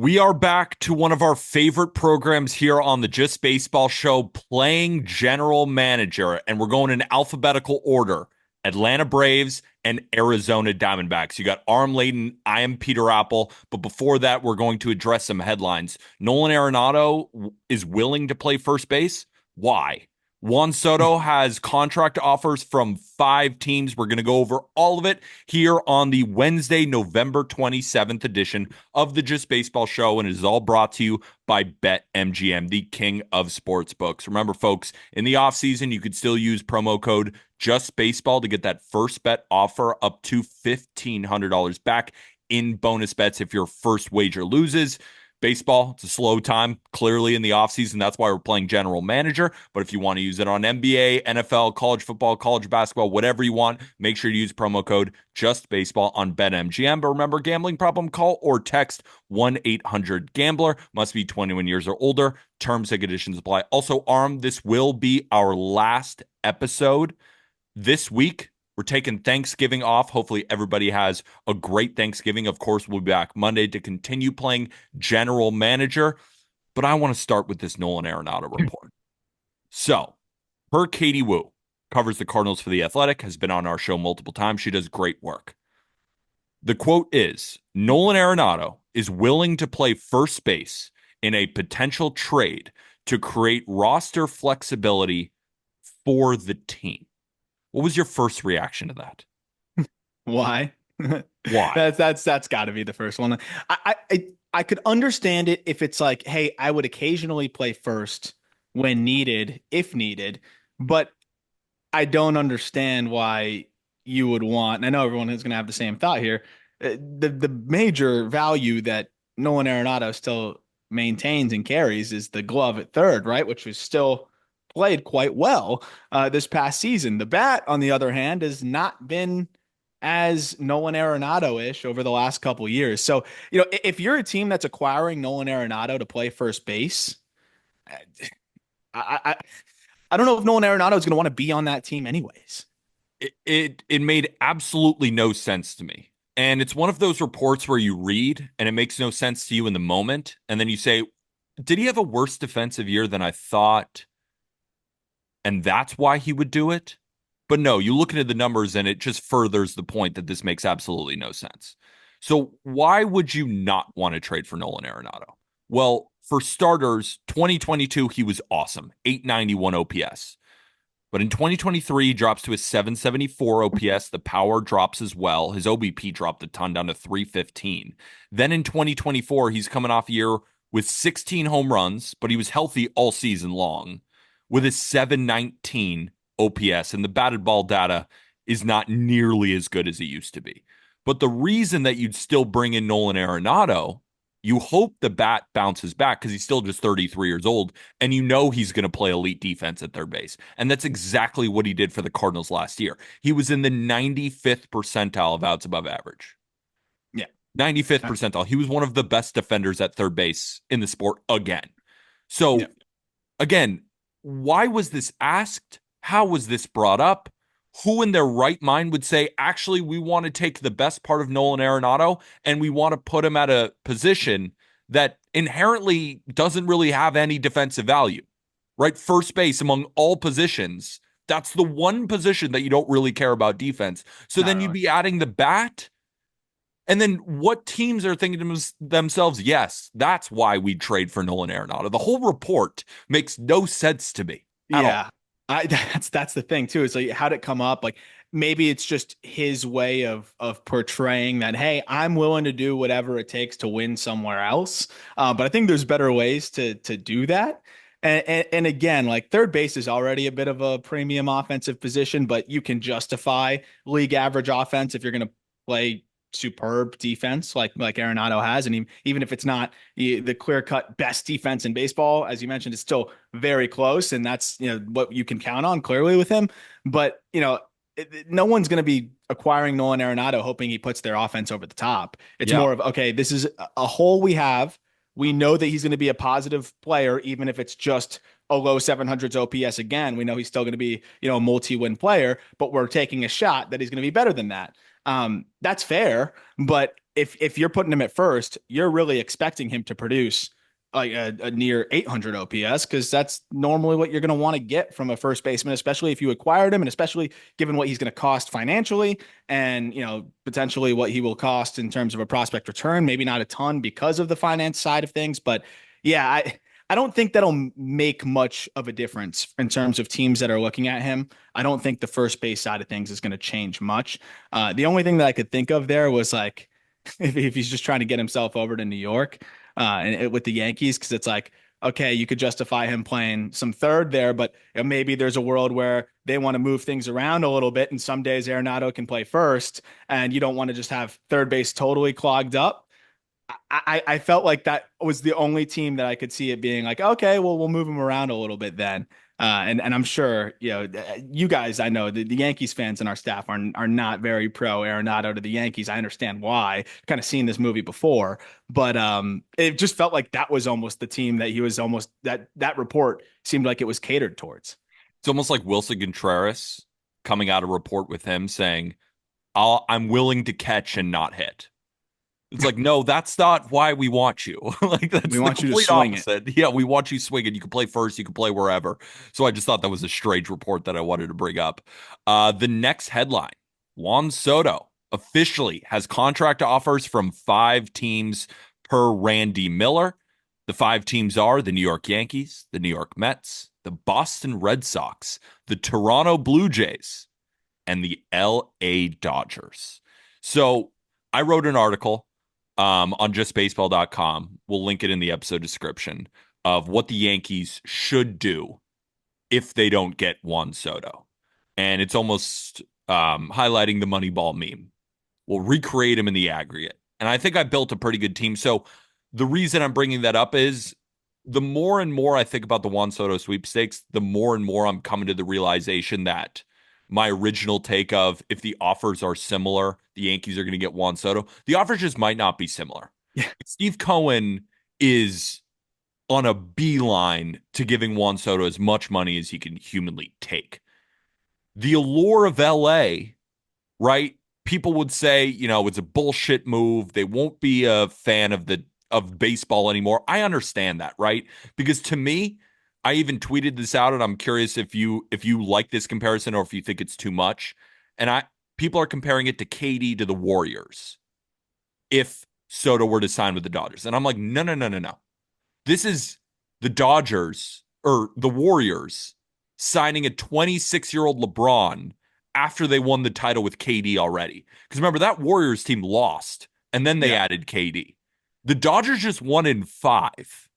We are back to one of our favorite programs here on the Just Baseball Show, playing general manager, and we're going in alphabetical order. Atlanta Braves and Arizona Diamondbacks. You got Arm Layden, I am Peter Apple, but before that, we're going to address some headlines. Nolan Arenado is willing to play first base. Why? Juan Soto has contract offers from 5 teams. We're going to go over all of it here on the Wednesday, November 27th edition of the Just Baseball Show, and it is all brought to you by BetMGM, the king of sportsbooks. Remember, folks, in the offseason, you could still use promo code JustBaseball to get that first bet offer up to $1,500 back in bonus bets if your first wager loses. Baseball, it's a slow time, clearly in the offseason. That's why we're playing general manager. But if you want to use it on NBA, NFL, college football, college basketball, whatever you want, make sure to use promo code JustBaseball on BetMGM. But remember, gambling problem, call or text 1-800-GAMBLER. Must be 21 years or older. Terms and conditions apply. Also, Arm, this will be our last episode this week. We're taking Thanksgiving off. Hopefully everybody has a great Thanksgiving. Of course, we'll be back Monday to continue playing general manager. But I want to start with this Nolan Arenado report. So, per Katie Wu, covers the Cardinals for The Athletic, has been on our show multiple times. She does great work. The quote is, Nolan Arenado is willing to play first base in a potential trade to create roster flexibility for the team. What was your first reaction to that? Why? Why? That's got to be the first one. I could understand it if it's like, hey, I would occasionally play first when needed, if needed, but I don't understand why you would want. And I know everyone is going to have the same thought here. The major value that Nolan Arenado still maintains and carries is the glove at third, right? Which was still played quite well this past season. The bat, on the other hand, has not been as Nolan Arenado-ish over the last couple of years. So, if you're a team that's acquiring Nolan Arenado to play first base, I, I, I don't know if Nolan Arenado is going to want to be on that team anyways. It made absolutely no sense to me. And it's one of those reports where you read and it makes no sense to you in the moment. And then you say, did he have a worse defensive year than I thought? And that's why he would do it. But no, you look into the numbers and it just furthers the point that this makes absolutely no sense. So why would you not want to trade for Nolan Arenado? Well, for starters, 2022, he was awesome. 891 OPS. But in 2023, he drops to a 774 OPS. The power drops as well. His OBP dropped a ton down to 315. Then in 2024, he's coming off a year with 16 home runs, but he was healthy all season long with a 719 OPS. And the batted ball data is not nearly as good as it used to be. But the reason that you'd still bring in Nolan Arenado, you hope the bat bounces back because he's still just 33 years old, and you know he's going to play elite defense at third base. And that's exactly what he did for the Cardinals last year. He was in the 95th percentile of outs above average. Yeah. 95th percentile. He was one of the best defenders at third base in the sport again. So, Yeah. again, why was this asked? How was this brought up? Who in their right mind would say, actually, we want to take the best part of Nolan Arenado and we want to put him at a position that inherently doesn't really have any defensive value, right? First base among all positions. That's the one position that you don't really care about defense. So Not then you'd really. be adding the bat. And then what teams are thinking to themselves, yes, that's why we trade for Nolan Arenado. The whole report makes no sense to me at all. Yeah. That's the thing too. It's like, how'd it come up? Like, maybe it's just his way of portraying that, hey, I'm willing to do whatever it takes to win somewhere else. But I think there's better ways to do that. And again, like, third base is already a bit of a premium offensive position, but you can justify league average offense if you're going to play superb defense like Arenado has. And even if it's not the clear cut best defense in baseball, as you mentioned, it's still very close. And that's, what you can count on clearly with him. But, no one's going to be acquiring Nolan Arenado hoping he puts their offense over the top. It's Yeah. more of, okay, this is a hole we have. We know that he's going to be a positive player, even if it's just a low 700s OPS again. We know he's still going to be, a multi-win player, but we're taking a shot that he's going to be better than that. That's fair, but if you're putting him at first, you're really expecting him to produce like a near 800 OPS because that's normally what you're going to want to get from a first baseman, especially if you acquired him, and especially given what he's going to cost financially, and potentially what he will cost in terms of a prospect return. Maybe not a ton because of the finance side of things, but yeah, I don't think that'll make much of a difference in terms of teams that are looking at him. I don't think the first base side of things is going to change much. The only thing that I could think of there was like if he's just trying to get himself over to New York with the Yankees, because it's like, okay, you could justify him playing some third there, but maybe there's a world where they want to move things around a little bit, and some days Arenado can play first, and you don't want to just have third base totally clogged up. I felt like that was the only team that I could see it being like, okay, well, we'll move him around a little bit then. And I'm sure, you guys, I know the Yankees fans in our staff are not very pro Arenado to the Yankees. I understand why. Kind of seen this movie before, but it just felt like that was almost the team that he was almost that report seemed like it was catered towards. It's almost like Wilson Contreras coming out a report with him saying, I'm willing to catch and not hit. It's like, no, that's not why we want you. Like, We that's the want you to complete swing it. opposite. Yeah, we want you swinging. You can play first, you can play wherever. So I just thought that was a strange report that I wanted to bring up. The next headline, Juan Soto officially has contract offers from 5 teams per Randy Miller. The 5 teams are the New York Yankees, the New York Mets, the Boston Red Sox, the Toronto Blue Jays, and the LA Dodgers. So I wrote an article on justbaseball.com. We'll link it in the episode description of what the Yankees should do if they don't get Juan Soto. And it's almost highlighting the Moneyball meme. We'll recreate him in the aggregate. And I think I built a pretty good team. So the reason I'm bringing that up is the more and more I think about the Juan Soto sweepstakes, the more and more I'm coming to the realization that my original take of if the offers are similar, the Yankees are going to get Juan Soto. The offers just might not be similar. Yeah. Steve Cohen is on a beeline to giving Juan Soto as much money as he can humanly take. The allure of LA, right? People would say, it's a bullshit move. They won't be a fan of baseball anymore. I understand that, right? Because to me, I even tweeted this out, and I'm curious if you like this comparison or if you think it's too much. And people are comparing it to KD to the Warriors if Soto were to sign with the Dodgers. And I'm like, no, no, no, no, no. This is the Dodgers or the Warriors signing a 26-year-old LeBron after they won the title with KD already. Because remember, that Warriors team lost, and then they Yeah. added KD. The Dodgers just won in 5.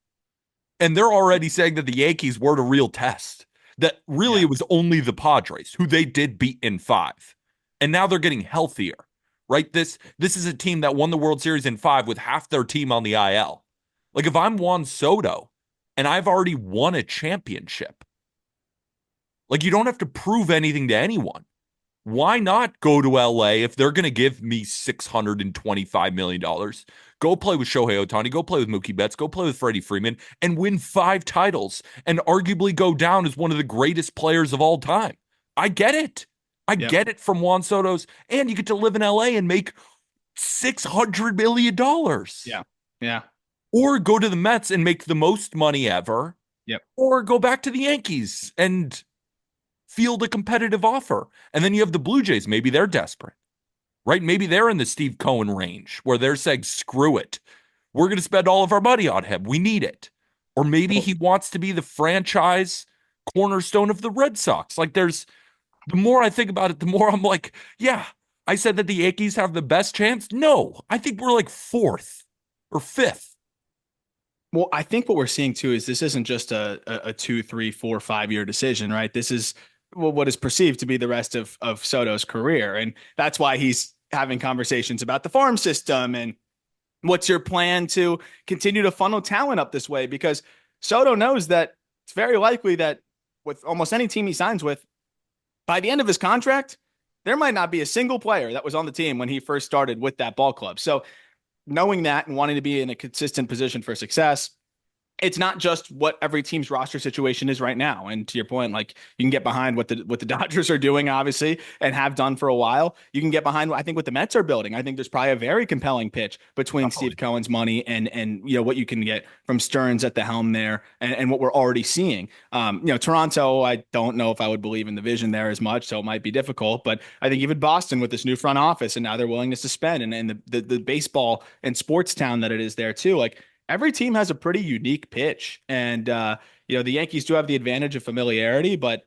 And they're already saying that the Yankees weren't a real test. That really Yeah. it was only the Padres who they did beat in 5. And now they're getting healthier, right? This is a team that won the World Series in 5 with half their team on the IL. Like if I'm Juan Soto and I've already won a championship, like you don't have to prove anything to anyone. Why not go to LA if they're going to give me $625 million? Go play with Shohei Ohtani, go play with Mookie Betts, go play with Freddie Freeman, and win 5 titles and arguably go down as one of the greatest players of all time. I get it. I Yep. get it from Juan Soto's, and you get to live in LA and make $600 million. Yeah. Yeah. Or go to the Mets and make the most money ever, Yep. or go back to the Yankees and field a competitive offer. And then you have the Blue Jays. Maybe they're desperate, right? Maybe they're in the Steve Cohen range where they're saying, screw it. We're going to spend all of our money on him. We need it. Or maybe Well, he wants to be the franchise cornerstone of the Red Sox. Like the more I think about it, the more I'm like, yeah, I said that the Yankees have the best chance. No, I think we're like 4th or 5th. Well, I think what we're seeing too is this isn't just a 2, 3, 4, 5 year decision, right? This is what is perceived to be the rest of Soto's career. And that's why he's having conversations about the farm system and what's your plan to continue to funnel talent up this way? Because Soto knows that it's very likely that with almost any team he signs with, by the end of his contract, there might not be a single player that was on the team when he first started with that ball club. So knowing that and wanting to be in a consistent position for success, it's not just what every team's roster situation is right now. And to your point, like you can get behind what the Dodgers are doing, obviously, and have done for a while. You can get behind, I think, what the Mets are building. I think there's probably a very compelling pitch between Steve Definitely. Cohen's money and what you can get from Stearns at the helm there, and what we're already seeing. Toronto, I don't know if I would believe in the vision there as much, so it might be difficult. But I think even Boston with this new front office and now their willingness to spend and the baseball and sports town that it is there too, like every team has a pretty unique pitch. And the Yankees do have the advantage of familiarity, but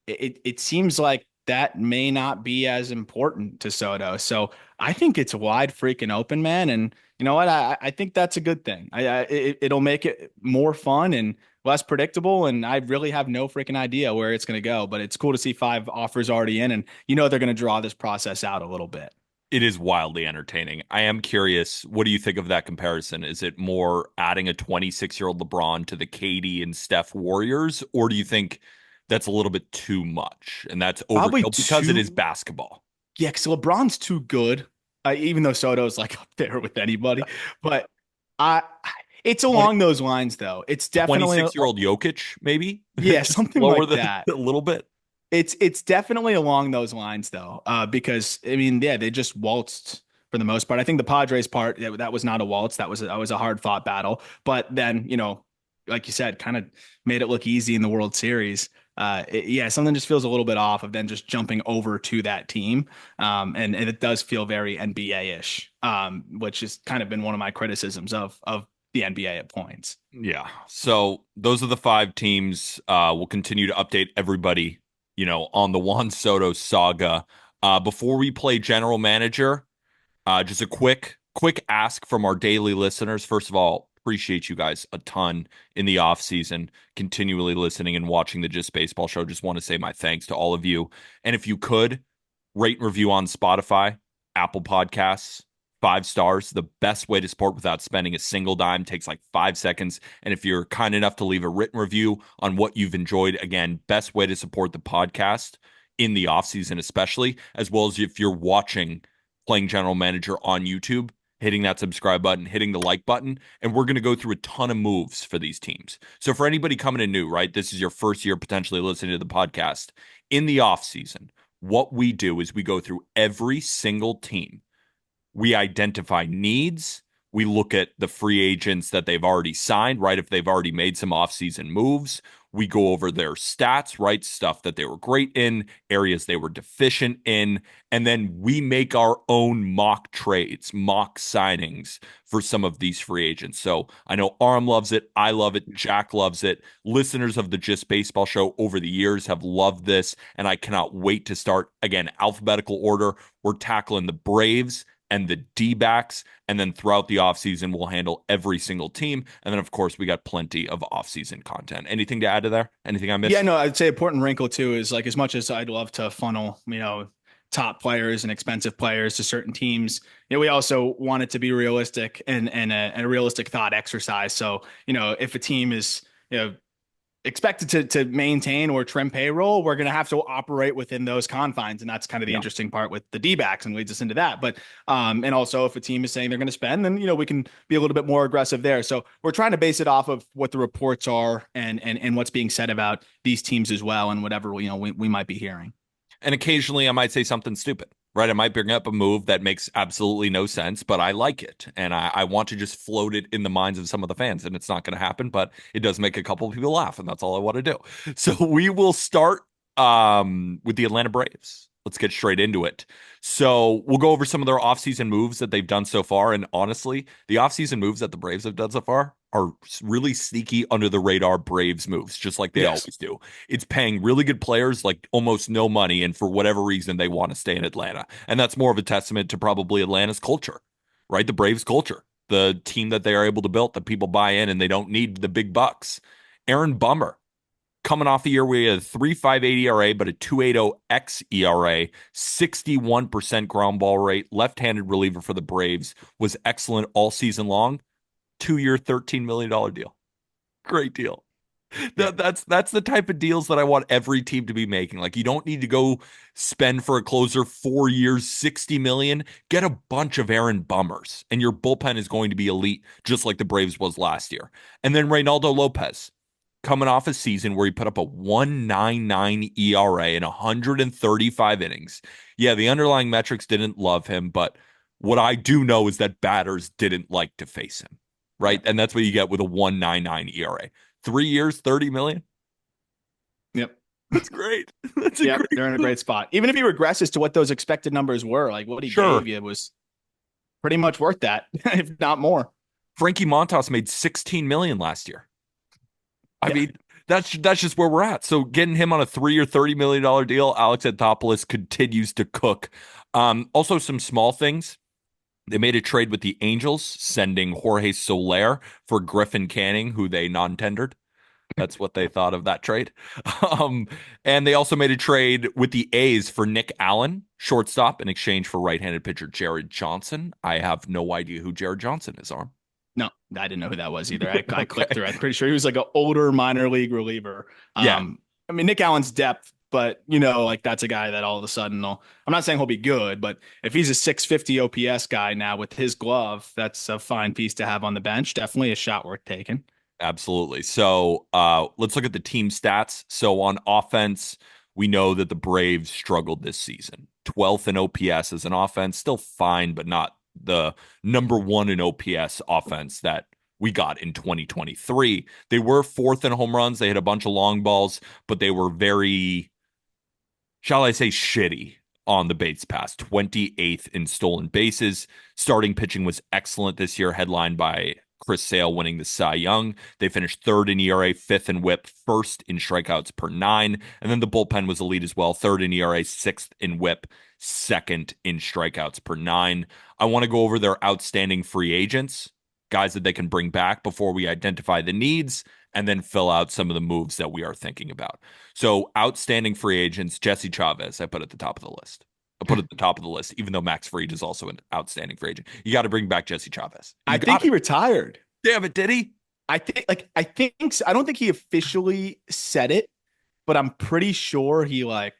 it seems like that may not be as important to Soto. So I think it's wide freaking open, man. And you know what? I think that's a good thing. It'll make it more fun and less predictable. And I really have no freaking idea where it's going to go. But it's cool to see 5 offers already in, and they're going to draw this process out a little bit. It is wildly entertaining. I am curious, what do you think of that comparison? Is it more adding a 26-year-old LeBron to the KD and Steph Warriors, or do you think that's a little bit too much and that's Probably overkill because it is two. basketball? Yeah, because LeBron's too good, even though Soto's like up there with anybody. But I, it's 20, along those lines, though. It's definitely, 26-year-old Jokic, maybe? yeah, Just something lower like the that. a little bit. It's definitely along those lines, though, because I mean, yeah, they just waltzed for the most part. I think the Padres part that was not a waltz. That was a hard fought battle. But then, like you said, kind of made it look easy in the World Series. Yeah, something just feels a little bit off of then just jumping over to that team. And it does feel very NBA-ish, which has kind of been one of my criticisms of the NBA at points. Yeah. So those are the 5 teams. We'll continue to update everybody, on the Juan Soto saga. Before we play general manager, just a quick ask from our daily listeners. First of all, appreciate you guys a ton in the off season, continually listening and watching the Just Baseball show. Just want to say my thanks to all of you. And if you could rate and review on Spotify, Apple Podcasts, 5 stars, the best way to support without spending a single dime, takes like 5 seconds. And if you're kind enough to leave a written review on what you've enjoyed, again, best way to support the podcast in the off season, especially, as well as if you're watching Playing General Manager on YouTube, hitting that subscribe button, hitting the like button, and we're going to go through a ton of moves for these teams. So for anybody coming in new, right, this is your first year potentially listening to the podcast. In the off season, what we do is we go through every single team. We identify needs. We look at the free agents that they've already signed, right? If they've already made some offseason moves, we go over their stats, right? Stuff that they were great in, areas they were deficient in. And then we make our own mock trades, mock signings for some of these free agents. So I know Aram loves it. I love it. Jack loves it. Listeners of the Just Baseball show over the years have loved this. And I cannot wait to start, again, alphabetical order. We're tackling the Braves and the D-backs, and then throughout the offseason, we'll handle every single team. And then, of course, we got plenty of offseason content. Anything to add to there? Anything I Yeah, missed? no, I'd say important wrinkle too is like as much as I'd love to funnel, top players and expensive players to certain teams, we also want it to be realistic and a realistic thought exercise. So, if a team is, expected to maintain or trim payroll, we're going to have to operate within those confines. And that's kind of the Yeah. interesting part with the D-backs and leads us into that. But, and also if a team is saying they're going to spend, then, we can be a little bit more aggressive there. So we're trying to base it off of what the reports are and what's being said about these teams as well. And whatever, we might be hearing. And occasionally I might say something stupid, right? I might bring up a move that makes absolutely no sense, but I like it. And I want to just float it in the minds of some of the fans. And it's not going to happen, but it does make a couple of people laugh. And that's all I want to do. So we will start with the Atlanta Braves. Let's get straight into it. So we'll go over some of their offseason moves that they've done so far. And honestly, the offseason moves that the Braves have done so far are really sneaky under the radar Braves moves, just like they Yes. always do. It's paying really good players like almost no money, and for whatever reason, they want to stay in Atlanta. And that's more of a testament to probably Atlanta's culture, right? The Braves culture, the team that they are able to build, that people buy in and they don't need the big bucks. Aaron Bummer, coming off a year where he had a 3.58 ERA, but a 2.80 xERA, 61% ground ball rate, left-handed reliever for the Braves, was excellent all season long. 2-year, $13 million deal. Great deal. Yeah. That's the type of deals that I want every team to be making. Like you don't need to go spend for a closer 4 years, 60 million. Get a bunch of Aaron Bummers, and your bullpen is going to be elite, just like the Braves was last year. And then Reynaldo Lopez, coming off a season where he put up a 1.99 ERA in 135 innings. Yeah, the underlying metrics didn't love him, but what I do know is that batters didn't like to face him, Yeah. right? And that's what you get with a 1.99 ERA. 3 years, 30 million. Yep. That's great. That's a Yep. great They're in a move. great spot. Even if he regresses to what those expected numbers were, like what he Sure. gave you was pretty much worth that, if not more. Frankie Montas made 16 million last year. I Yeah. mean, that's just where we're at. So getting him on a 3 or $30 million deal, Alex Anthopoulos continues to cook. Also some small things. They made a trade with the Angels, sending Jorge Soler for Griffin Canning, who they non-tendered. That's what they thought of that trade. Um, and they also made a trade with the A's for Nick Allen, shortstop, in exchange for right-handed pitcher Jared Johnson. I have no idea who Jared Johnson is, Arm. No, I didn't know who that was either. I clicked Okay. through. I'm pretty sure he was like an older minor league reliever. Yeah, I mean, Nick Allen's depth, but like that's a guy that all of a sudden I'm not saying he'll be good, but if he's a 650 OPS guy now with his glove, that's a fine piece to have on the bench. Definitely a shot worth taking. absolutely. So let's look at the team stats. So on offense, we know that the Braves struggled this season. 12th in OPS as an offense, still fine, but not the number one in OPS offense that we got in 2023. They were fourth in home runs. They hit a bunch of long balls, but they were very, shall I say, shitty on the base pass. 28th in stolen bases. Starting pitching was excellent this year, headlined by Chris Sale winning the Cy Young. They finished third in ERA, fifth in WHIP, first in strikeouts per nine. And then the bullpen was elite as well. Third in ERA, sixth in WHIP, second in strikeouts per nine. I want to go over their outstanding free agents, guys that they can bring back before we identify the needs and then fill out some of the moves that we are thinking about. So, outstanding free agents, Jesse Chavez, I put at the top of the list. I put at the top of the list, even though Max Fried is also an outstanding free agent. You got to bring back Jesse Chavez. You I think got he it. retired. Damn it, did he? I don't think he officially said it, but I'm pretty sure he like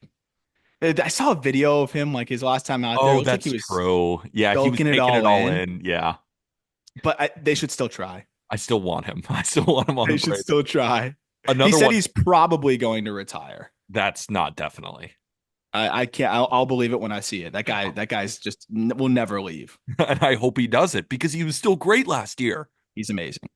I saw a video of him like his last time out there. It Oh, looks like he that's was true. Yeah, he was soaking it taking it all all in, in. Yeah. but they should still try. I still want him. I still want him on the They should Braves. still try. He Another said one he's probably going to retire. that's not definitely. I can't. I'll believe it when I see it. That guy's just will never leave. And I hope he does it because he was still great last year. He's amazing.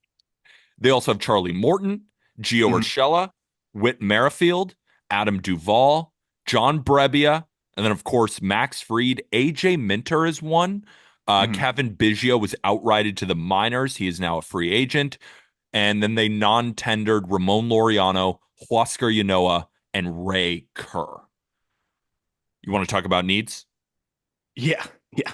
They also have Charlie Morton, Gio Mhm, Urshela, Whit Merrifield, Adam Duvall, John Brebbia, and then, of course, Max Fried. AJ Minter is one. mhm. Kevin Biggio was outrighted to the minors. He is now a free agent. And then they non tendered Ramon Laureano, Huascar Yanoa, and Ray Kerr. You want to talk about needs? Yeah, yeah.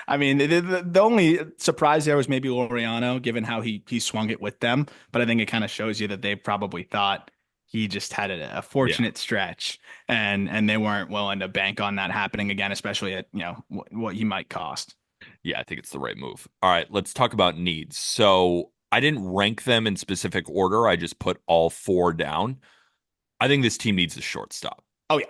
I mean, the only surprise there was maybe Laureano, given how he swung it with them. But I think it kind of shows you that they probably thought he just had a Yeah. fortunate stretch, and they weren't willing to bank on that happening again, especially at what he might cost. Yeah, I think it's the right move. All right, let's talk about needs. So I didn't rank them in specific order. I just put all four down. I think this team needs a shortstop. Oh yeah,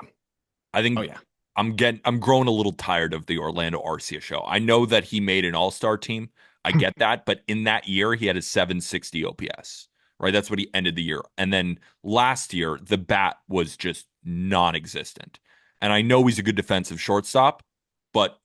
I oh think yeah. I'm growing a little tired of the Orlando Arcia show. I know that he made an all-star team. I get that, but in that year he had a 760 OPS. Right? That's what he ended the year. And then last year the bat was just non-existent. And I know he's a good defensive shortstop, but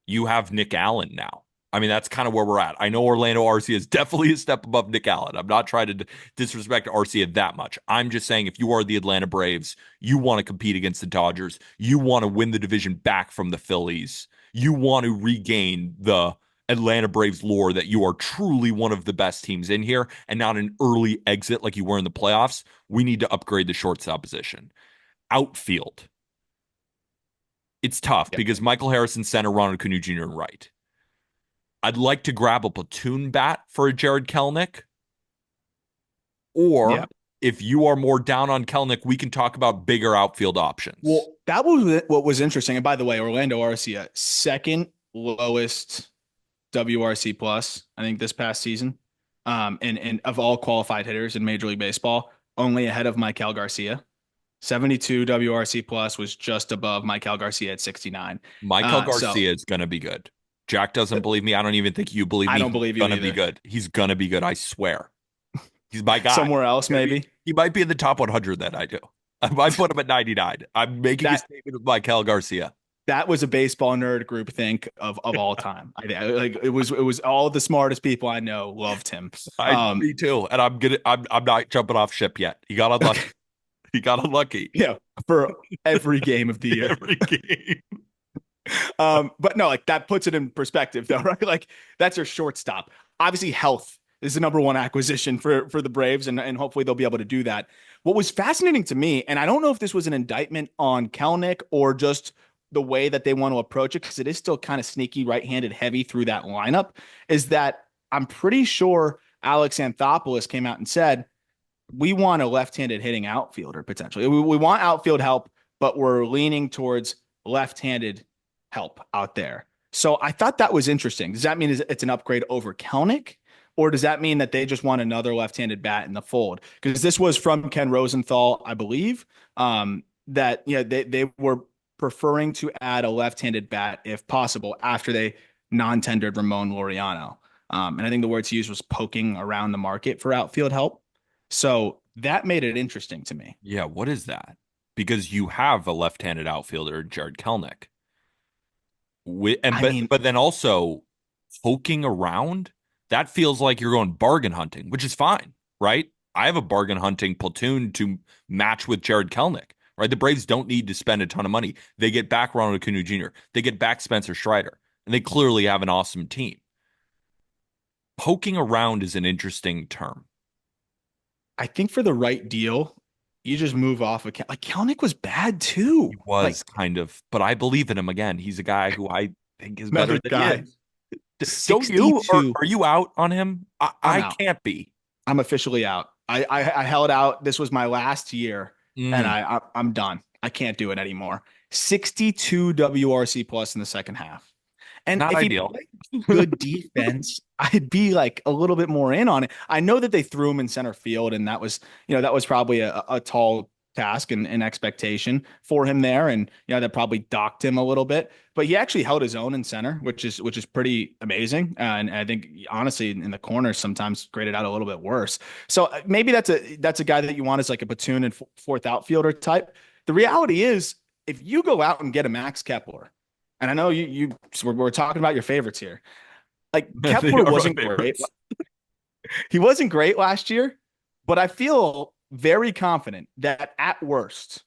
you have Nick Allen now. I mean, that's kind of where we're at. I know Orlando Arcia is definitely a step above Nick Allen. I'm not trying to disrespect Arcia that much. I'm just saying if you are the Atlanta Braves, you want to compete against the Dodgers, you want to win the division back from the Phillies, you want to regain the Atlanta Braves lore that you are truly one of the best teams in here and not an early exit like you were in the playoffs. We need to upgrade the shortstop position. Outfield. It's tough Yep. because Michael Harrison center, Ronald Acuna Jr. and right. I'd like to grab a platoon bat for a Jared Kelenic. Or Yep. if you are more down on Kelenic, we can talk about bigger outfield options. Well, that was what was interesting. And by the way, Orlando Arcia, second lowest WRC plus, I think this past season. And of all qualified hitters in Major League Baseball, only ahead of Michael Garcia. 72 WRC plus was just above Michael Garcia at 69. Michael So Garcia is going to be good. Jack doesn't believe me. I don't even think you believe I me. don't He's believe you going to be either. good. He's going to be good. I swear. He's my guy. Somewhere else, maybe. He might be in the top 100 that I do. I might put him at 99. I'm making a That statement with Michael Garcia. that was a baseball nerd group think of all time. Like it was all the smartest people I know loved him. Me too. And I'm not jumping off ship yet. He got unlucky. Okay, He got unlucky yeah, for every game of the year. every game. But no, like that puts it in perspective though, right? Like that's your shortstop. Obviously, health is the number one acquisition for the Braves, and hopefully they'll be able to do that. What was fascinating to me, and I don't know if this was an indictment on Kelnick or just the way that they want to approach it, because it is still kind of sneaky right-handed heavy through that lineup, is that I'm pretty sure Alex Anthopoulos came out and said, we want a left-handed hitting outfielder potentially. We want outfield help, but we're leaning towards left-handed help out there. So I thought that was interesting. Does that mean it's an upgrade over Kelnick? Or does that mean that they just want another left-handed bat in the fold? Because this was from Ken Rosenthal, I believe, that they were preferring to add a left-handed bat if possible after they non-tendered Ramon Laureano. And I think the words he used was poking around the market for outfield help. So that made it interesting to me. Yeah, what is that? Because you have a left-handed outfielder, Jared Kelnick. I mean, But then also poking around, that feels like you're going bargain hunting, which is fine, right? I have a bargain hunting platoon to match with Jared Kelnick, right? The Braves don't need to spend a ton of money. They get back Ronald Acuna Jr., they get back Spencer Strider, and they clearly have an awesome team. Poking around is an interesting term. I think for the right deal, you just move off of like Kelnick was bad too. He Like was kind of, but I believe in him again. He's a guy who I think is better another than he guy, is. Don't you? Or 62. are you out on him? I'm I out. can't be. I'm officially out. I held out. This was my last year, and Mm, I'm done. I can't do it anymore. 62 WRC plus in the second half. And not if he ideal. played good defense, I'd be like a little bit more in on it. I know that they threw him in center field, and that was probably a tall task and expectation for him there. And that probably docked him a little bit. But he actually held his own in center, which is pretty amazing. And I think honestly in the corners sometimes graded out a little bit worse. So maybe that's a guy that you want as like a platoon and fourth outfielder type. The reality is, if you go out and get a Max Kepler, and I know we're talking about your favorites here. Like They Kepler are my wasn't great. favorites. He wasn't great last year, but I feel very confident that at worst,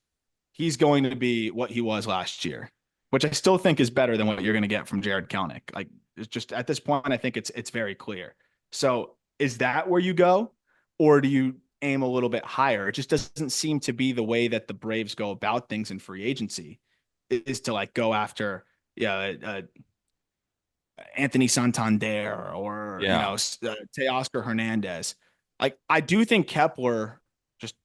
he's going to be what he was last year, which I still think is better than what you're going to get from Jared Kelnick. Like it's just at this point, I think it's very clear. So is that where you go, or do you aim a little bit higher? It just doesn't seem to be the way that the Braves go about things in free agency, is to like go after Anthony Santander or Yeah. Teoscar Hernandez. Like I do think Kepler just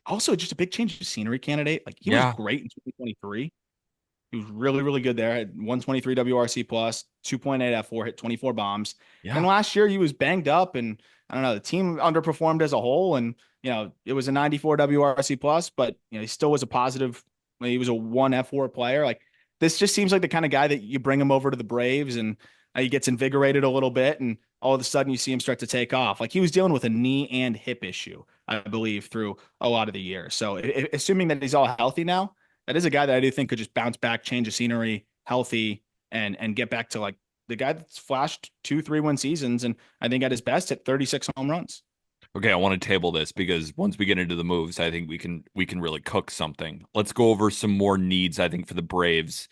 also just a big change of scenery candidate. Like he was Yeah. great in 2023. He was really, really good there. Had 123 WRC plus, 2.8 F4, hit 24 bombs. And Yeah. last year he was banged up, and I don't know, the team underperformed as a whole. And it was a 94 WRC plus, but he still was a positive. He was a 1 F4 player. Like this just seems like the kind of guy that you bring him over to the Braves, and he gets invigorated a little bit, and all of a sudden you see him start to take off. Like he was dealing with a knee and hip issue, I believe, through a lot of the year. So assuming that he's all healthy now, that is a guy that I do think could just bounce back, change of scenery, healthy, and get back to like the guy that's flashed 2-3 win seasons, and I think at his best hit 36 home runs. Okay, I want to table this because once we get into the moves, I think we can really cook something. Let's go over some more needs, I think, for the Braves.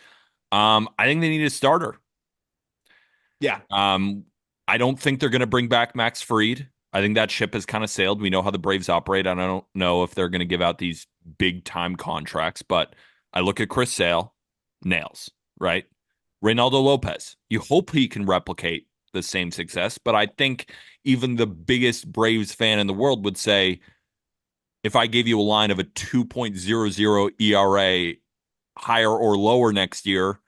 I think they need a starter. Yeah, Um, I don't think they're going to bring back Max Fried. I think that ship has kind of sailed. We know how the Braves operate, and I don't know if they're going to give out these big time contracts, but I look at Chris Sale, nails, right? Reynaldo Lopez. You hope he can replicate the same success, but I think even the biggest Braves fan in the world would say if I gave you a line of a 2.00 ERA higher or lower next year,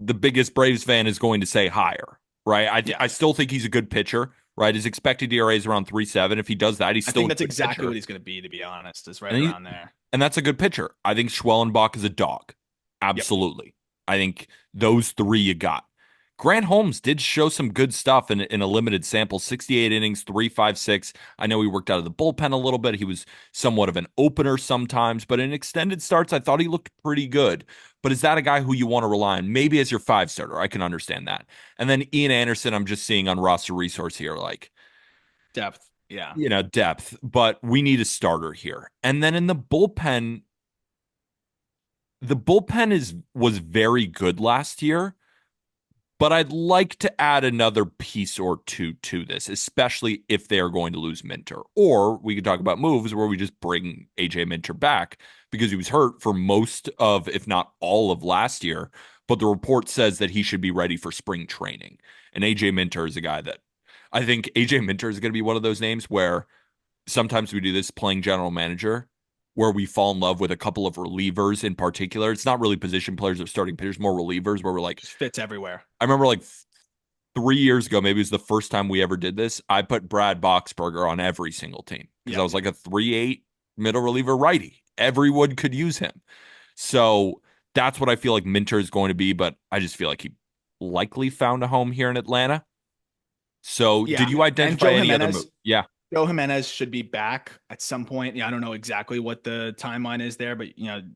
the biggest Braves fan is going to say higher, right? yeah, I still think he's a good pitcher. right? His expected ERA is around 3.7. If he does that, he's I still think a that's good exactly pitcher. what he's going to be, to be honest, is right And around there. that's a good pitcher. I think Schwellenbach is a dog. Yep. Absolutely. I think those three you got. Grant Holmes did show some good stuff in a limited sample, 68 innings, 3.56. I know he worked out of the bullpen a little bit. He was somewhat of an opener sometimes, but in extended starts, I thought he looked pretty good. But is that a guy who you want to rely on? Maybe as your five starter. I can understand that. And then Ian Anderson, I'm just seeing on roster resource here, like, Depth. Yeah. depth, but we need a starter here. And then in the bullpen was very good last year, but I'd like to add another piece or two to this, especially if they are going to lose Minter. Or we could talk about moves where we just bring AJ Minter back because he was hurt for most of, if not all of last year. But the report says that he should be ready for spring training. And AJ Minter is a guy that I think AJ Minter is going to be one of those names where sometimes we do this playing general manager where we fall in love with a couple of relievers in particular. It's not really position players or starting pitchers, more relievers where we're like, Just fits everywhere. I remember like 3 years ago, maybe it was the first time we ever did this. I put Brad Boxberger on every single team because I Yep. was like a 3-8 middle reliever righty. Everyone could use him. So that's what I feel like Minter is going to be, but I just feel like he likely found a home here in Atlanta. So did Yeah. you And identify any other move? Yeah. Joe Jimenez should be back at some point. Yeah, I don't know exactly what the timeline is there, but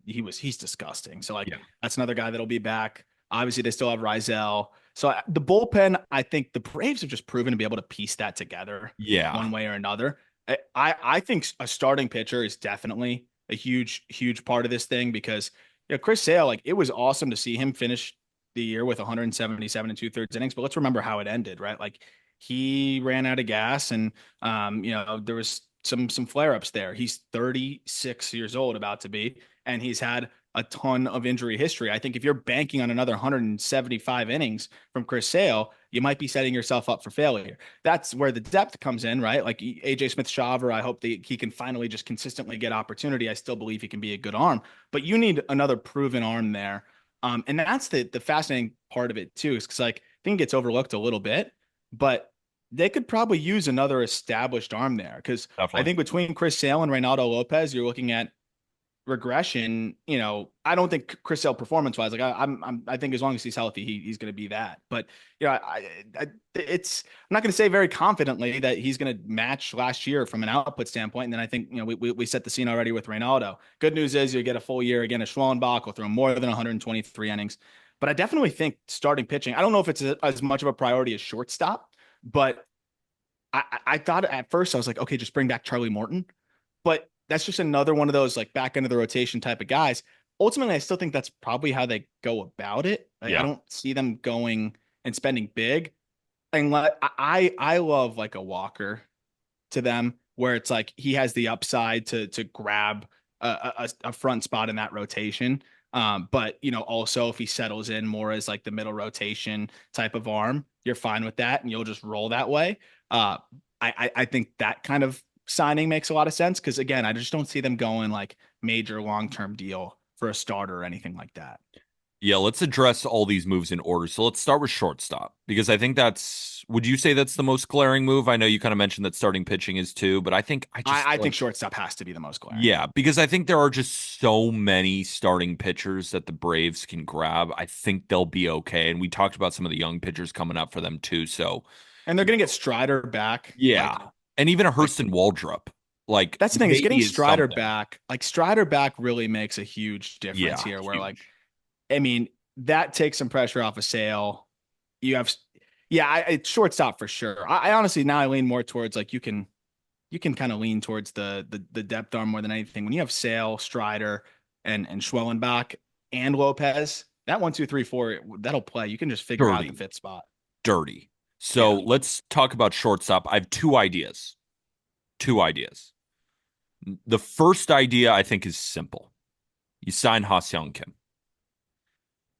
he's disgusting. So like Yeah. that's another guy that'll be back. Obviously, they still have Rizal. So the bullpen, I think the Braves have just proven to be able to piece that together Yeah. one way or another. I think a starting pitcher is definitely a huge part of this thing because Chris Sale, like it was awesome to see him finish the year with 177 and two-thirds innings, but let's remember how it ended, right? Like he ran out of gas and there was some flare-ups there. He's 36 years old, about to be, and he's had a ton of injury history. I think if you're banking on another 175 innings from Chris Sale, you might be setting yourself up for failure. That's where the depth comes in, right? Like AJ Smith-Shawver, I hope that he can finally just consistently get opportunity. I still believe he can be a good arm, but you need another proven arm there. And that's the fascinating part of it too, is because like I think it gets overlooked a little bit, but they could probably use another established arm there because I Definitely. think between Chris Sale and Reynaldo Lopez, you're looking at regression. I don't think Chris Sale performance wise, like I think as long as he's healthy, he's going to be that. But I'm not going to say very confidently that he's going to match last year from an output standpoint. And then I think we set the scene already with Reynaldo. Good news is you get a full year again. A Schwellenbach will throw more than 123 innings. But I definitely think starting pitching. I don't know if it's as much of a priority as shortstop, but I thought at first I was like, okay, just bring back Charlie Morton. But that's just another one of those like back end of the rotation type of guys. Ultimately, I still think that's probably how they go about it. Like, I Yeah. don't see them going and spending big. And I love like a Walker to them where it's like he has the upside to grab a front spot in that rotation. But also if he settles in more as like the middle rotation type of arm, you're fine with that, and you'll just roll that way. Uh, I think that kind of signing makes a lot of sense because again, I just don't see them going like major long term deal for a starter or anything like that. Yeah, let's address all these moves in order. So let's start with shortstop because I think would you say that's the most glaring move? I know you kind of mentioned that starting pitching is too, but I just I feel think like, shortstop has to be the most glaring. yeah, because I think there are just so many starting pitchers that the Braves can grab. I think they'll be okay. And we talked about some of the young pitchers coming up for them too. So, And they're gonna get Strider back. yeah. And even a Like Hurston Waldrop, like that's the thing is maybe getting is Strider something. back. Like Strider back really makes a huge difference Yeah, here. Where like, huge. I mean, that takes some pressure off of Sale. You have, yeah, it's shortstop for sure. I honestly now I lean more towards like you can kind of lean towards the depth arm more than anything. When you have Sale, Strider, and Schwellenbach and Lopez, that 1, 2, 3, 4 that'll play. You can just figure out the Dirty, fifth spot. dirty. So Yeah. let's talk about shortstop. I have two ideas. Two ideas. The first idea I think is simple. You sign Ha-Seong Kim.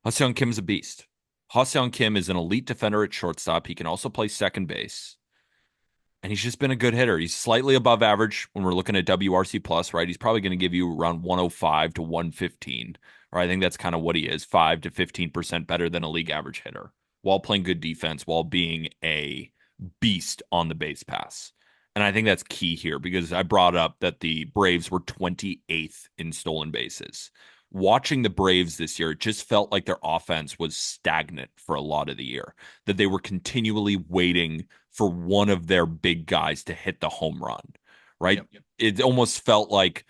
Ha-Seong Kim's a beast. Ha-Seong Kim is an elite defender at shortstop. He can also play second base. And he's just been a good hitter. He's slightly above average when we're looking at WRC plus, right? He's probably going to give you around 105 to 115. Or I think that's kind of what he is, 5 to 15% better than a league average hitter while playing good defense, while being a beast on the base pass. And I think that's key here because I brought up that the Braves were 28th in stolen bases. Watching the Braves this year, it just felt like their offense was stagnant for a lot of the year, that they were continually waiting for one of their big guys to hit the home run, right? Yep. It almost felt like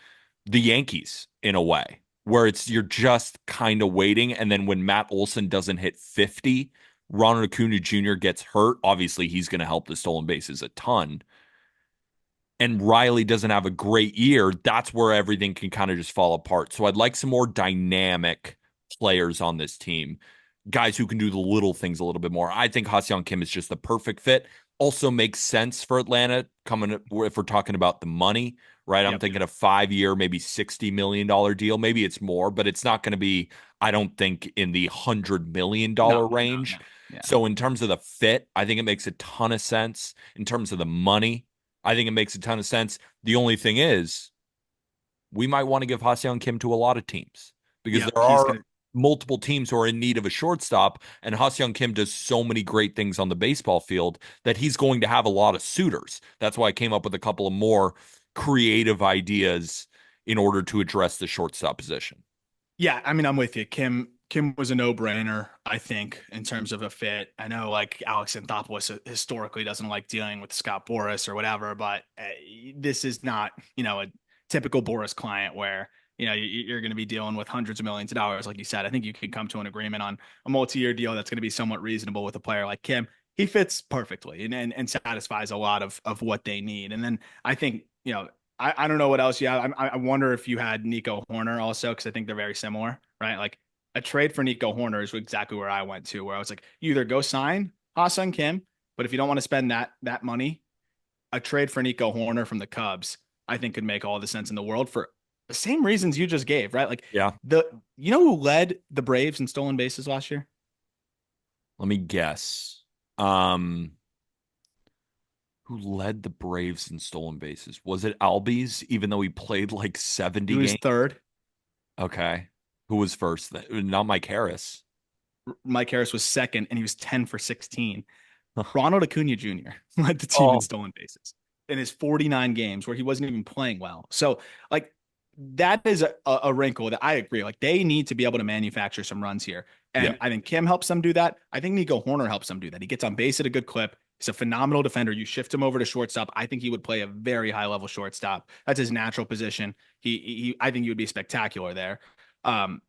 the Yankees in a way, where it's you're just kind of waiting. And then when Matt Olson doesn't hit 50, Ronald Acuna Jr. gets hurt. Obviously, he's going to help the stolen bases a ton. And Riley doesn't have a great year. That's where everything can kind of just fall apart. So I'd like some more dynamic players on this team, guys who can do the little things a little bit more. I think Ha-Seong Kim is just the perfect fit. Also makes sense for Atlanta coming if we're talking about the money, right? I'm Yep. thinking a 5 year, maybe $60 million deal. Maybe it's more, but it's not going to be, I don't think, in the $100 million No. range. Yeah. So in terms of the fit, I think it makes a ton of sense. In terms of the money, I think it makes a ton of sense. The only thing is, we might want to give Ha-Seong Kim to a lot of teams because Yep. there are multiple teams who are in need of a shortstop, and Ha-Seong Kim does so many great things on the baseball field that he's going to have a lot of suitors. That's why I came up with a couple of more creative ideas in order to address the shortstop position. Yeah, I mean, I'm with you. Kim was a no-brainer, I think, in terms of a fit. I know like Alex Anthopoulos historically doesn't like dealing with Scott Boras or whatever, but this is not, a typical Boras client where, you're going to be dealing with hundreds of millions of dollars, like you said. I think you could come to an agreement on a multi-year deal that's going to be somewhat reasonable with a player like Kim. He fits perfectly and satisfies a lot of what they need. And then I think, I don't know what else you have. I wonder if you had Nico Horner also, because I think they're very similar, right? Like a trade for Nico Horner is exactly where I went to, where I was like, you either go sign Ha-Seong Kim, but if you don't want to spend that money, a trade for Nico Horner from the Cubs, I think could make all the sense in the world for the same reasons you just gave, right? Like Yeah. who led the Braves in stolen bases last year? Let me guess. Um, who led the Braves in stolen bases? Was it Albies, even though he played like He 70 was games? third. Okay. Who was first? Not Mike Harris. Mike Harris was second, and he was 10 for 16. Ronald Acuna Jr. led the team in Oh, stolen bases in his 49 games where he wasn't even playing well. So, like, that is a wrinkle that I agree. Like, they need to be able to manufacture some runs here. yeah. And I think Kim helps them do that. I think Nico Horner helps them do that. He gets on base at a good clip. He's a phenomenal defender. You shift him over to shortstop. I think he would play a very high level shortstop. That's his natural position. I think he would be spectacular there. Um,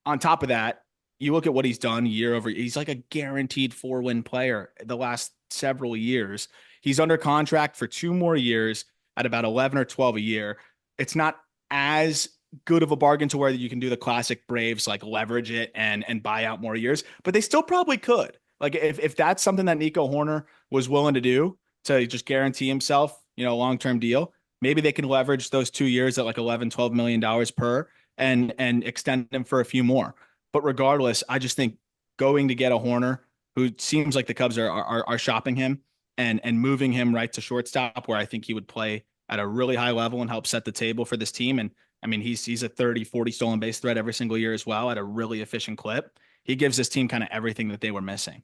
on top of that, you look at what he's done year over year. He's like a guaranteed 4-win player the last several years. He's under contract for 2 more years at about 11 or 12 a year. It's not as good of a bargain to where you can do the classic Braves, like leverage it and buy out more years, but they still probably could. Like if that's something that Nico Horner was willing to do to just guarantee himself, a long-term deal, maybe they can leverage those 2 years at like 11, $12 million per and extend him for a few more. But regardless, I just think going to get a Horner who seems like the Cubs are shopping him and moving him right to shortstop, where I think he would play at a really high level and help set the table for this team. And I mean, he's a 30, 40 stolen base threat every single year as well at a really efficient clip. He gives this team kind of everything that they were missing.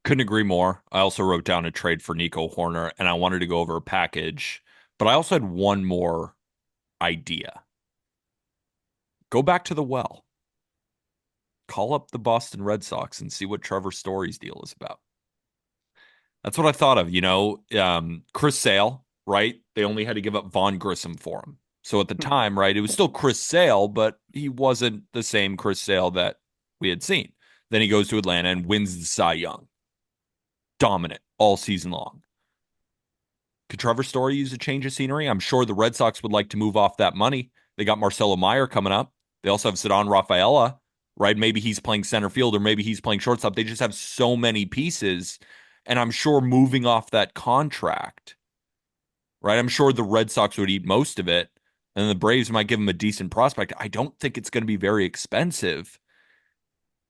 Couldn't agree more. I also wrote down a trade for Nico Horner, and I wanted to go over a package, but I also had one more idea. Go back to the well. Call up the Boston Red Sox and see what Trevor Story's deal is about. That's what I thought of. Chris Sale, right? They only had to give up Vaughn Grissom for him. So at the time, right, it was still Chris Sale, but he wasn't the same Chris Sale that we had seen. Then he goes to Atlanta and wins the Cy Young. Dominant all season long. Could Trevor Story use a change of scenery? I'm sure the Red Sox would like to move off that money. They got Marcelo Meyer coming up. They also have Cedon Rafaela, right? Maybe he's playing center field or maybe he's playing shortstop. They just have so many pieces. And I'm sure moving off that contract, right? I'm sure the Red Sox would eat most of it. And the Braves might give him a decent prospect. I don't think it's going to be very expensive.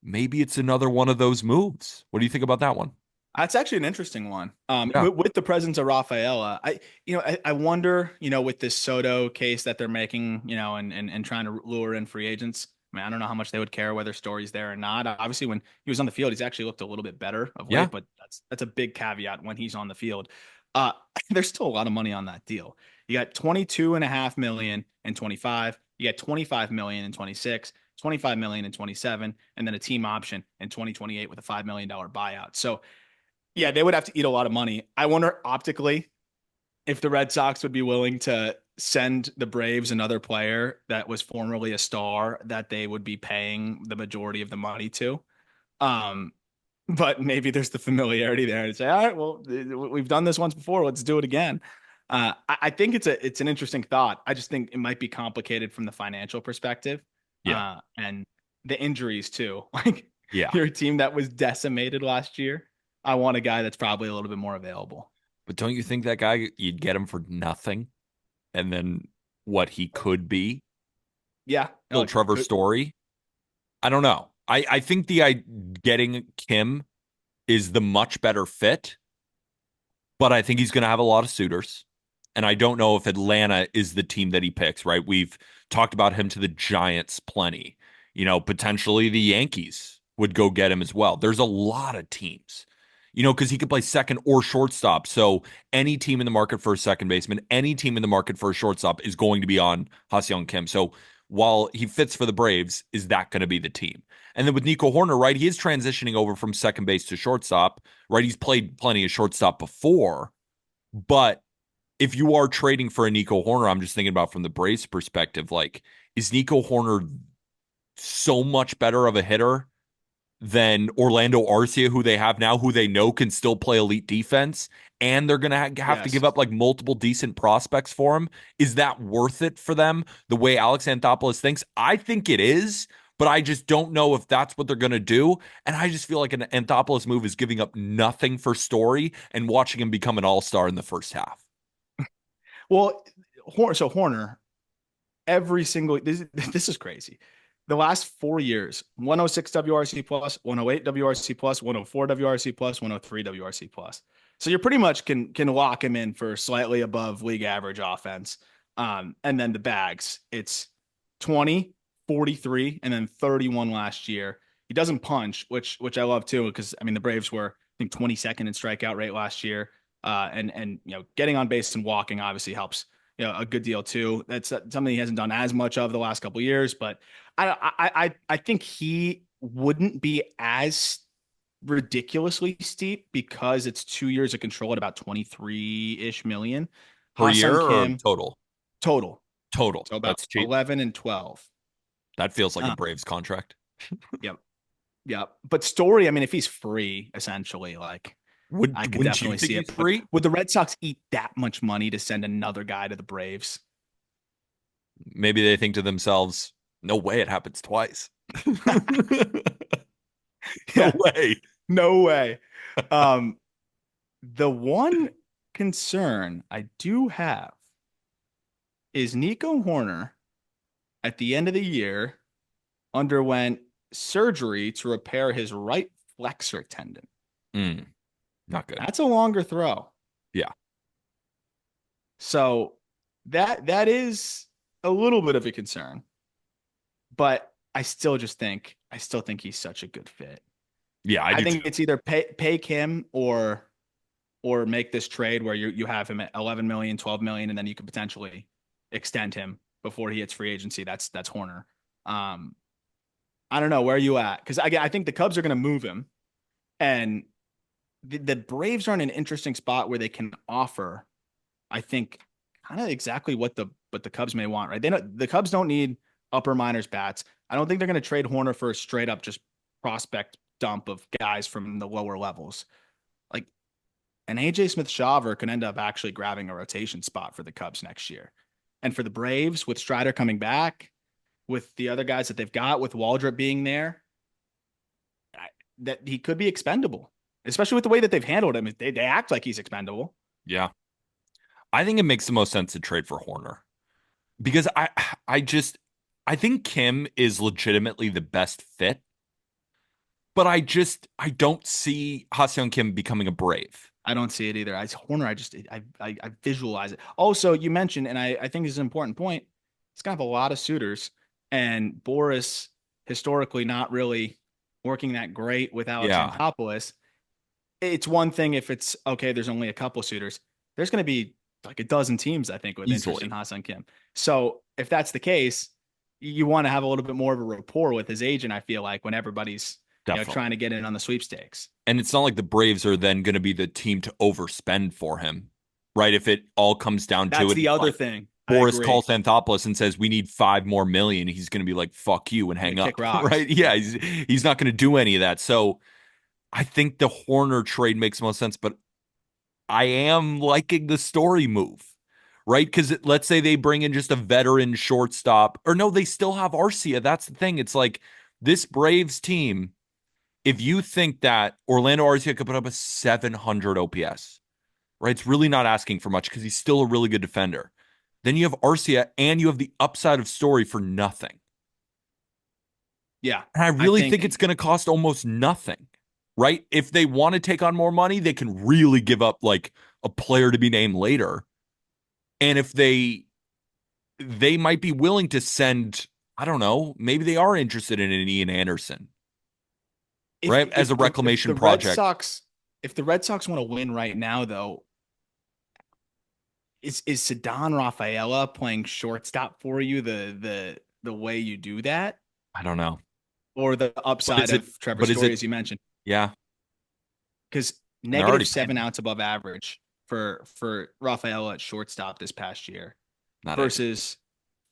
Maybe it's another one of those moves. What do you think about that one? That's actually an interesting one. Yeah. With the presence of Rafaela, I wonder, with this Soto case that they're making, and trying to lure in free agents. I mean, I don't know how much they would care whether Story's there or not. Obviously, when he was on the field, he's actually looked a little bit better of Yeah. late, but that's a big caveat when he's on the field. Uh, there's still a lot of money on that deal. You got 22.5 million in 25, you got 25 million in 26, 25 million in 27, and then a team option in 2028 with a $5 million buyout. So yeah, they would have to eat a lot of money. I wonder optically if the Red Sox would be willing to send the Braves another player that was formerly a star that they would be paying the majority of the money to. Um, but maybe there's the familiarity there to say, all right, well, we've done this once before. Let's do it again. I think it's an interesting thought. I just think it might be complicated from the financial perspective, Yeah. and the injuries too. Like Yeah. you're a team that was decimated last year. I want a guy that's probably a little bit more available. But don't you think that guy, you'd get him for nothing? And then what he could be? Yeah, Still no, Trevor good. Story? I don't know. I think getting Kim is the much better fit, but I think he's going to have a lot of suitors. And I don't know if Atlanta is the team that he picks, right? We've talked about him to the Giants plenty. Potentially the Yankees would go get him as well. There's a lot of teams, because he could play second or shortstop. So any team in the market for a second baseman, any team in the market for a shortstop is going to be on Ha-Seong Kim. So while he fits for the Braves, is that going to be the team? And then with Nico Horner, right? He is transitioning over from second base to shortstop, right? He's played plenty of shortstop before, but if you are trading for a Nico Horner, I'm just thinking about from the Braves perspective, like, is Nico Horner so much better of a hitter than Orlando Arcia, who they have now, who they know can still play elite defense, and they're going to have to Yes. give up like multiple decent prospects for him? Is that worth it for them the way Alex Anthopoulos thinks? I think it is, but I just don't know if that's what they're going to do. And I just feel like an Anthopoulos move is giving up nothing for Story and watching him become an all-star in the first half. Well, Horner, every single this is crazy. The last 4 years, 106 WRC plus, 108 WRC plus, 104 WRC plus, 103 WRC plus. So you're pretty much can lock him in for slightly above league average offense. And then the bags, it's 20, 43, and then 31 last year. He doesn't punch, which I love too, because I mean the Braves were, I think, 22nd in strikeout rate last year. And getting on base and walking obviously helps a good deal too. That's something he hasn't done as much of the last couple of years, but I think he wouldn't be as ridiculously steep because it's 2 years of control at about 23-ish million. Per year Ha-Sung or Kim total? total. Total. So about That's cheap. 11 and 12. That feels like a Uh, Braves contract. yep. Yep. But Story, I mean, if he's free, essentially, like I could Wouldn't you definitely think see he's it. But free? would the Red Sox eat that much money to send another guy to the Braves? Maybe they think to themselves, no way it happens twice. No Yeah, way. no way. Um, the one concern I do have is Nico Horner at the end of the year underwent surgery to repair his right flexor tendon. Mm, not good. That's a longer throw. Yeah. So that is a little bit of a concern, but I still think he's such a good fit. Yeah, I I do too. think it's either pay him or make this trade where you have him at 11 million, 12 million, and then you could potentially extend him before he hits free agency. That's Horner. Um, I don't know where are you at, because I think the Cubs are going to move him, and the Braves are in an interesting spot where they can offer, I think, kind of exactly what the Cubs may want. Right? The Cubs don't need upper minors bats. I don't think they're going to trade Horner for a straight up just prospect dump of guys from the lower levels. Like an AJ Smith-Shawver could end up actually grabbing a rotation spot for the Cubs next year. And for the Braves, with Strider coming back, with the other guys that they've got, with Waldrop being there, that he could be expendable, especially with the way that they've handled him. They act like he's expendable. Yeah. I think it makes the most sense to trade for Horner because I just I think Kim is legitimately the best fit, but I don't see Ha-Seong Kim becoming a Brave. I don't see it either. Horner, I visualize it. Also, you mentioned, and I think this is an important point. He's gonna have a lot of suitors, and Boris historically not really working that great with Alex Yeah, Anthopoulos. It's one thing if it's okay, there's only a couple suitors. There's going to be like a dozen teams, I think, with interest in easily. Hassan Kim. So if that's the case, you want to have a little bit more of a rapport with his agent, I feel like, when everybody's, trying Definitely. to get in on the sweepstakes. And it's not like the Braves are then going to be the team to overspend for him, right? If it all comes down to That's it, the it's other like thing. I Boris agree. calls Anthopoulos and says, "We need 5 more million." He's going to be like, "Fuck you," and Yeah, hang kick up, rocks. right? Yeah, he's not going to do any of that. So I think the Horner trade makes most sense, but I am liking the story move, right? Because let's say they bring in just a veteran shortstop, or no, they still have Arcia. That's the thing. It's like this Braves team. If you think that Orlando Arcia could put up a 700 OPS, right? It's really not asking for much because he's still a really good defender. Then you have Arcia and you have the upside of Story for nothing. Yeah, And I I really think think it's going to cost almost nothing, right? If they want to take on more money, they can really give up like a player to be named later. And if they might be willing to send, I don't know, maybe they are interested in an Ian Anderson, if right? As a if reclamation the Red project. Sox if the Red Sox want to win right now, though, is Cedon Rafaela playing shortstop for you the way you do that, I don't know. or the But upside of Trevor is Story, it, as you mentioned? yeah. Because And they're negative already paying seven him. outs above average for Rafaela at shortstop this past year Not ideal. versus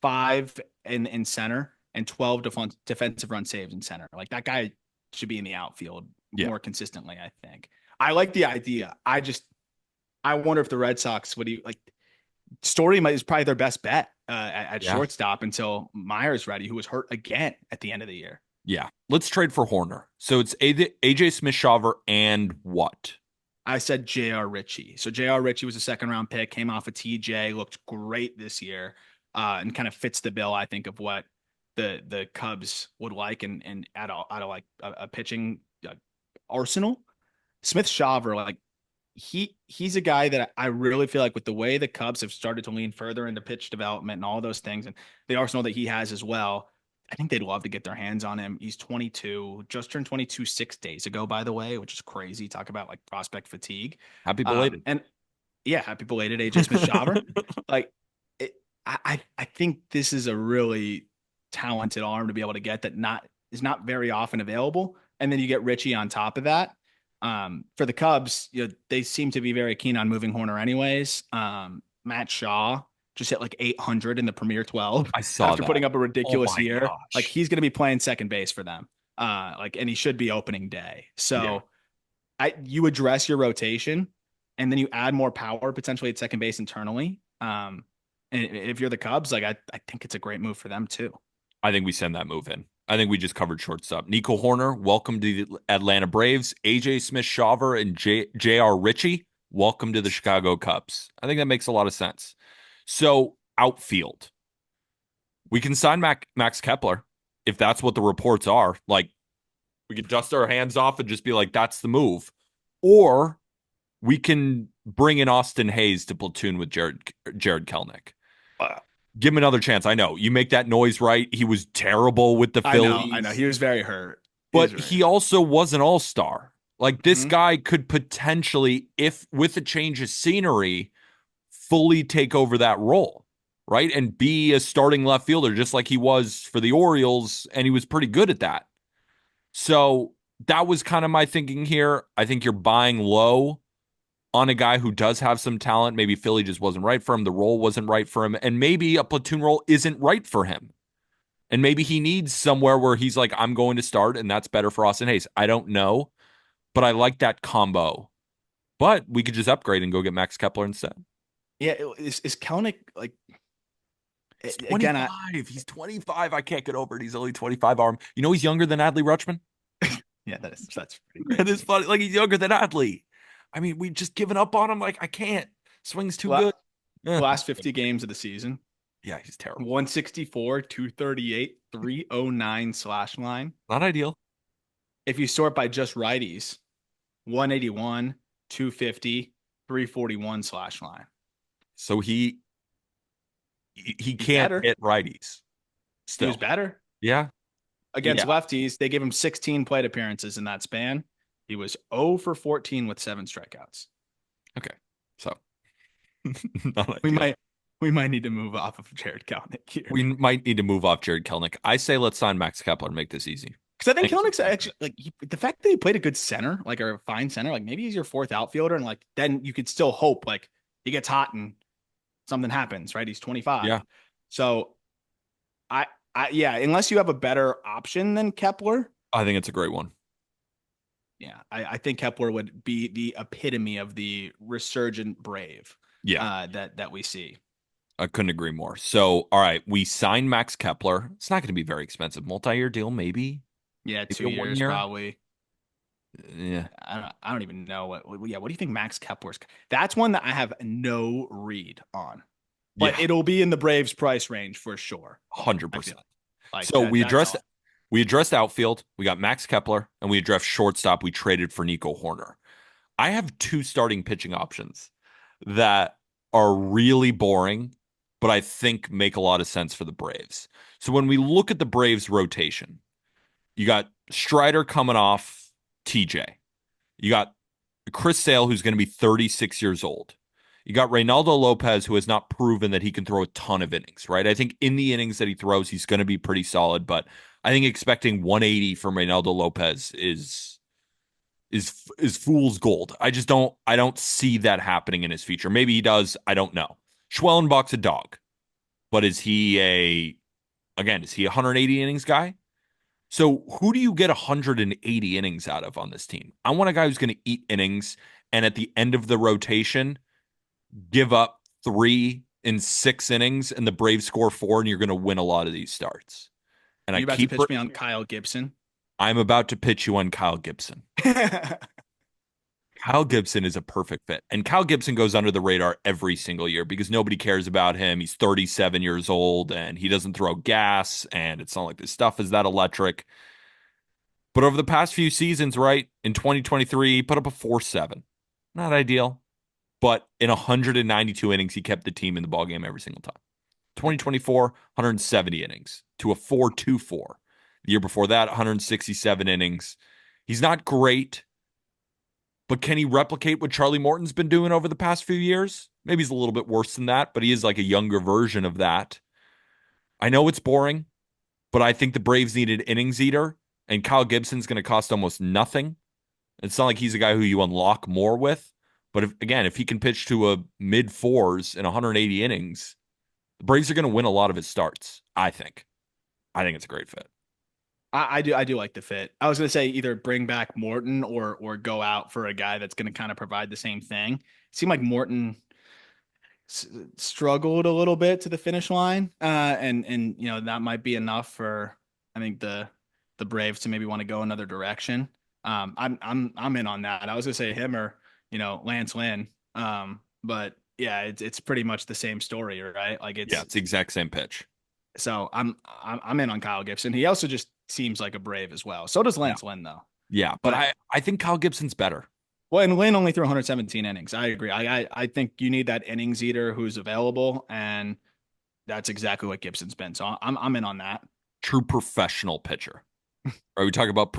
five in center and 12 defensive run saves in center. Like that guy should be in the outfield Yeah. more consistently, I think. I like the idea. I wonder if the Red Sox would like Story is probably their best bet at Yeah. shortstop until Myers ready, who was hurt again at the end of the year. Yeah. Let's trade for Horner. So it's AJ Smith-Shawver and what? I said J.R. Ritchie. So J.R. Ritchie was a second round pick, came off of TJ, looked great this year, and kind of fits the bill, I think, of what the Cubs would like, and out of like a pitching arsenal. Smith Shawver, like he's a guy that I really feel like with the way the Cubs have started to lean further into pitch development and all those things, and the arsenal that he has as well. I think they'd love to get their hands on him. He's 22, just turned 22 6 days ago, by the way, which is crazy. Talk about like prospect fatigue. Happy belated. And yeah, happy belated AJ Smith Shawver. Like, it, I think this is a really talented arm to be able to get that not is not very often available. And then you get Richie on top of that. For the Cubs, they seem to be very keen on moving Horner anyways. Matt Shaw just hit like 800 in the Premier 12 I saw after that. putting up a Oh ridiculous my year. Like gosh. he's going to be playing second base for them. And he should be opening day. Yeah. So you address your rotation and then you add more power potentially at second base internally. And if you're the Cubs, like I think it's a great move for them too. I think we send that move in. I think we just covered shortstop. Nico Horner, welcome to the Atlanta Braves. AJ Smith-Shawver and J.R. Ritchie, welcome to the Chicago Cubs. I think that makes a lot of sense. So, outfield. We can sign Max Kepler if that's what the reports are. Like, we could dust our hands off and just be like, that's the move. Or we can bring in Austin Hayes to platoon with Jared Kelnick. Give him another chance. I know you make that noise right. He was terrible with the I know. He Phillies, was very hurt. He was but very he hurt. also was an all-star. Like this Mm-hmm. guy could potentially, if with a change of scenery, fully take over that role, right? And be a starting left fielder, just like he was for the Orioles, and he was pretty good at that. So that was kind of my thinking here. I think you're buying low on a guy who does have some talent. Maybe Philly just wasn't right for him. The role wasn't right for him. And maybe a platoon role isn't right for him. And maybe he needs somewhere where he's like, I'm going to start, and that's better for Austin Hayes. I don't know, but I like that combo. But we could just upgrade and go get Max Kepler instead. Yeah, is Kelnick like He's again? 25. He's 25. I can't get over it. He's only 25 arm. You know he's younger than Adley Rutschman? Yeah, that's pretty That is crazy. funny. Like he's younger than Adley. I mean, we just given up on him. Like, I can't. Swing's too La- good. Eh. Last 50 games of the season, Yeah, he's terrible. 164, 238, 309 slash line. Not ideal. If you sort by just righties, 181, 250, 341 slash line. So he He's can't better. hit righties He was still. better. Yeah. against Yeah. lefties. They gave him 16 plate appearances in that span. He was 0 for 14 with 7 strikeouts. Okay. So not We ideal. might we might need to move off of Jared Kelenic here. We might need to move off Jared Kelnick. I say let's sign Max Kepler and make this easy. Because I I think think Kelenic actually like the fact that he played a good center, like or a fine center, like maybe he's your fourth outfielder, and like then you could still hope like he gets hot and something happens, right? He's 25. yeah, So I yeah, unless you have a better option than Kepler, I think it's a great one. yeah, I think Kepler would be the epitome of the resurgent Brave Yeah, that we see. I couldn't agree more. So, all right, we signed Max Kepler. It's not going to be very expensive. Multi-year deal, maybe. Yeah, Maybe two a one years year. probably. Yeah, I don't even know yeah, what do you think Max Kepler's? That's one that I have no read on. But yeah, it'll be in the Braves price range for sure. I feel 100%. like So that that's all. we addressed outfield. We got Max Kepler, and we addressed shortstop. We traded for Nico Horner. I have two starting pitching options that are really boring, but I think make a lot of sense for the Braves. So when we look at the Braves rotation, you got Strider coming off TJ. You got Chris Sale, who's going to be 36 years old. You got Reynaldo Lopez, who has not proven that he can throw a ton of innings, right? I think in the innings that he throws, he's going to be pretty solid, but I think expecting 180 from Reynaldo Lopez is fool's gold. I don't see that happening in his future. Maybe he does, I don't know. Schwellenbach's a dog, but is he a 180 innings guy? So who do you get 180 innings out of on this team? I want a guy who's going to eat innings and at the end of the rotation give up 3 in 6 innings and the Braves score 4 and you're going to win a lot of these starts. And Are you about to pitch me on Kyle Gibson? I'm about to pitch you on Kyle Gibson. Kyle Gibson is a perfect fit. And Kyle Gibson goes under the radar every single year because nobody cares about him. He's 37 years old and he doesn't throw gas and it's not like this stuff is that electric. But over the past few seasons, right, in 2023, he put up a 4.7. Not ideal, but in 192 innings, he kept the team in the ballgame every single time. 2024, 170 innings to a 4.24. The year before that, 167 innings. He's not great, but can he replicate what Charlie Morton's been doing over the past few years? Maybe he's a little bit worse than that, but he is like a younger version of that. I know it's boring, but I think the Braves needed innings eater, and Kyle Gibson's going to cost almost nothing. It's not like he's a guy who you unlock more with. But if he can pitch to a mid fours in 180 innings, the Braves are going to win a lot of his starts. I think. I think it's a great fit. I do like the fit. I was gonna say either bring back Morton or go out for a guy that's gonna kind of provide the same thing. It seemed like Morton struggled a little bit to the finish line, and that might be enough for I think the Braves to maybe want to go another direction. I'm in on that. I was gonna say him or Lance Lynn, but yeah, it's pretty much the same story, right? Like Yeah, it's the exact same pitch. so I'm in on Kyle Gibson. He also just seems like a Brave as well. So does Yeah. Lance Lynn though. Yeah, but But I think Kyle Gibson's better. well, and Lynn only threw 117 innings. I agree. I think you need that innings eater who's available, and that's exactly what Gibson's been. So I'm in on that. True professional pitcher. Right? We talk about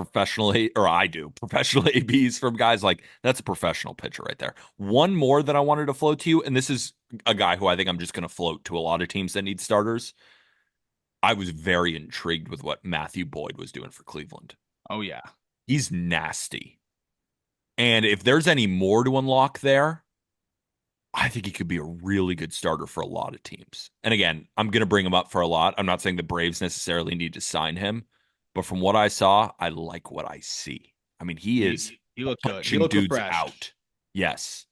I do professional ABs from guys like that's a professional pitcher right there. One more that I wanted to float to you, and this is a guy who I think I'm just going to float to a lot of teams that need starters. I was very intrigued with what Matthew Boyd was doing for Cleveland. Oh yeah. He's nasty. And if there's any more to unlock there, I think he could be a really good starter for a lot of teams. And again, I'm going to bring him up for a lot. I'm not saying the Braves necessarily need to sign him, but from what I saw, I like what I see. I mean, he is He looked good. He punching looked dudes refreshed. out. Yes.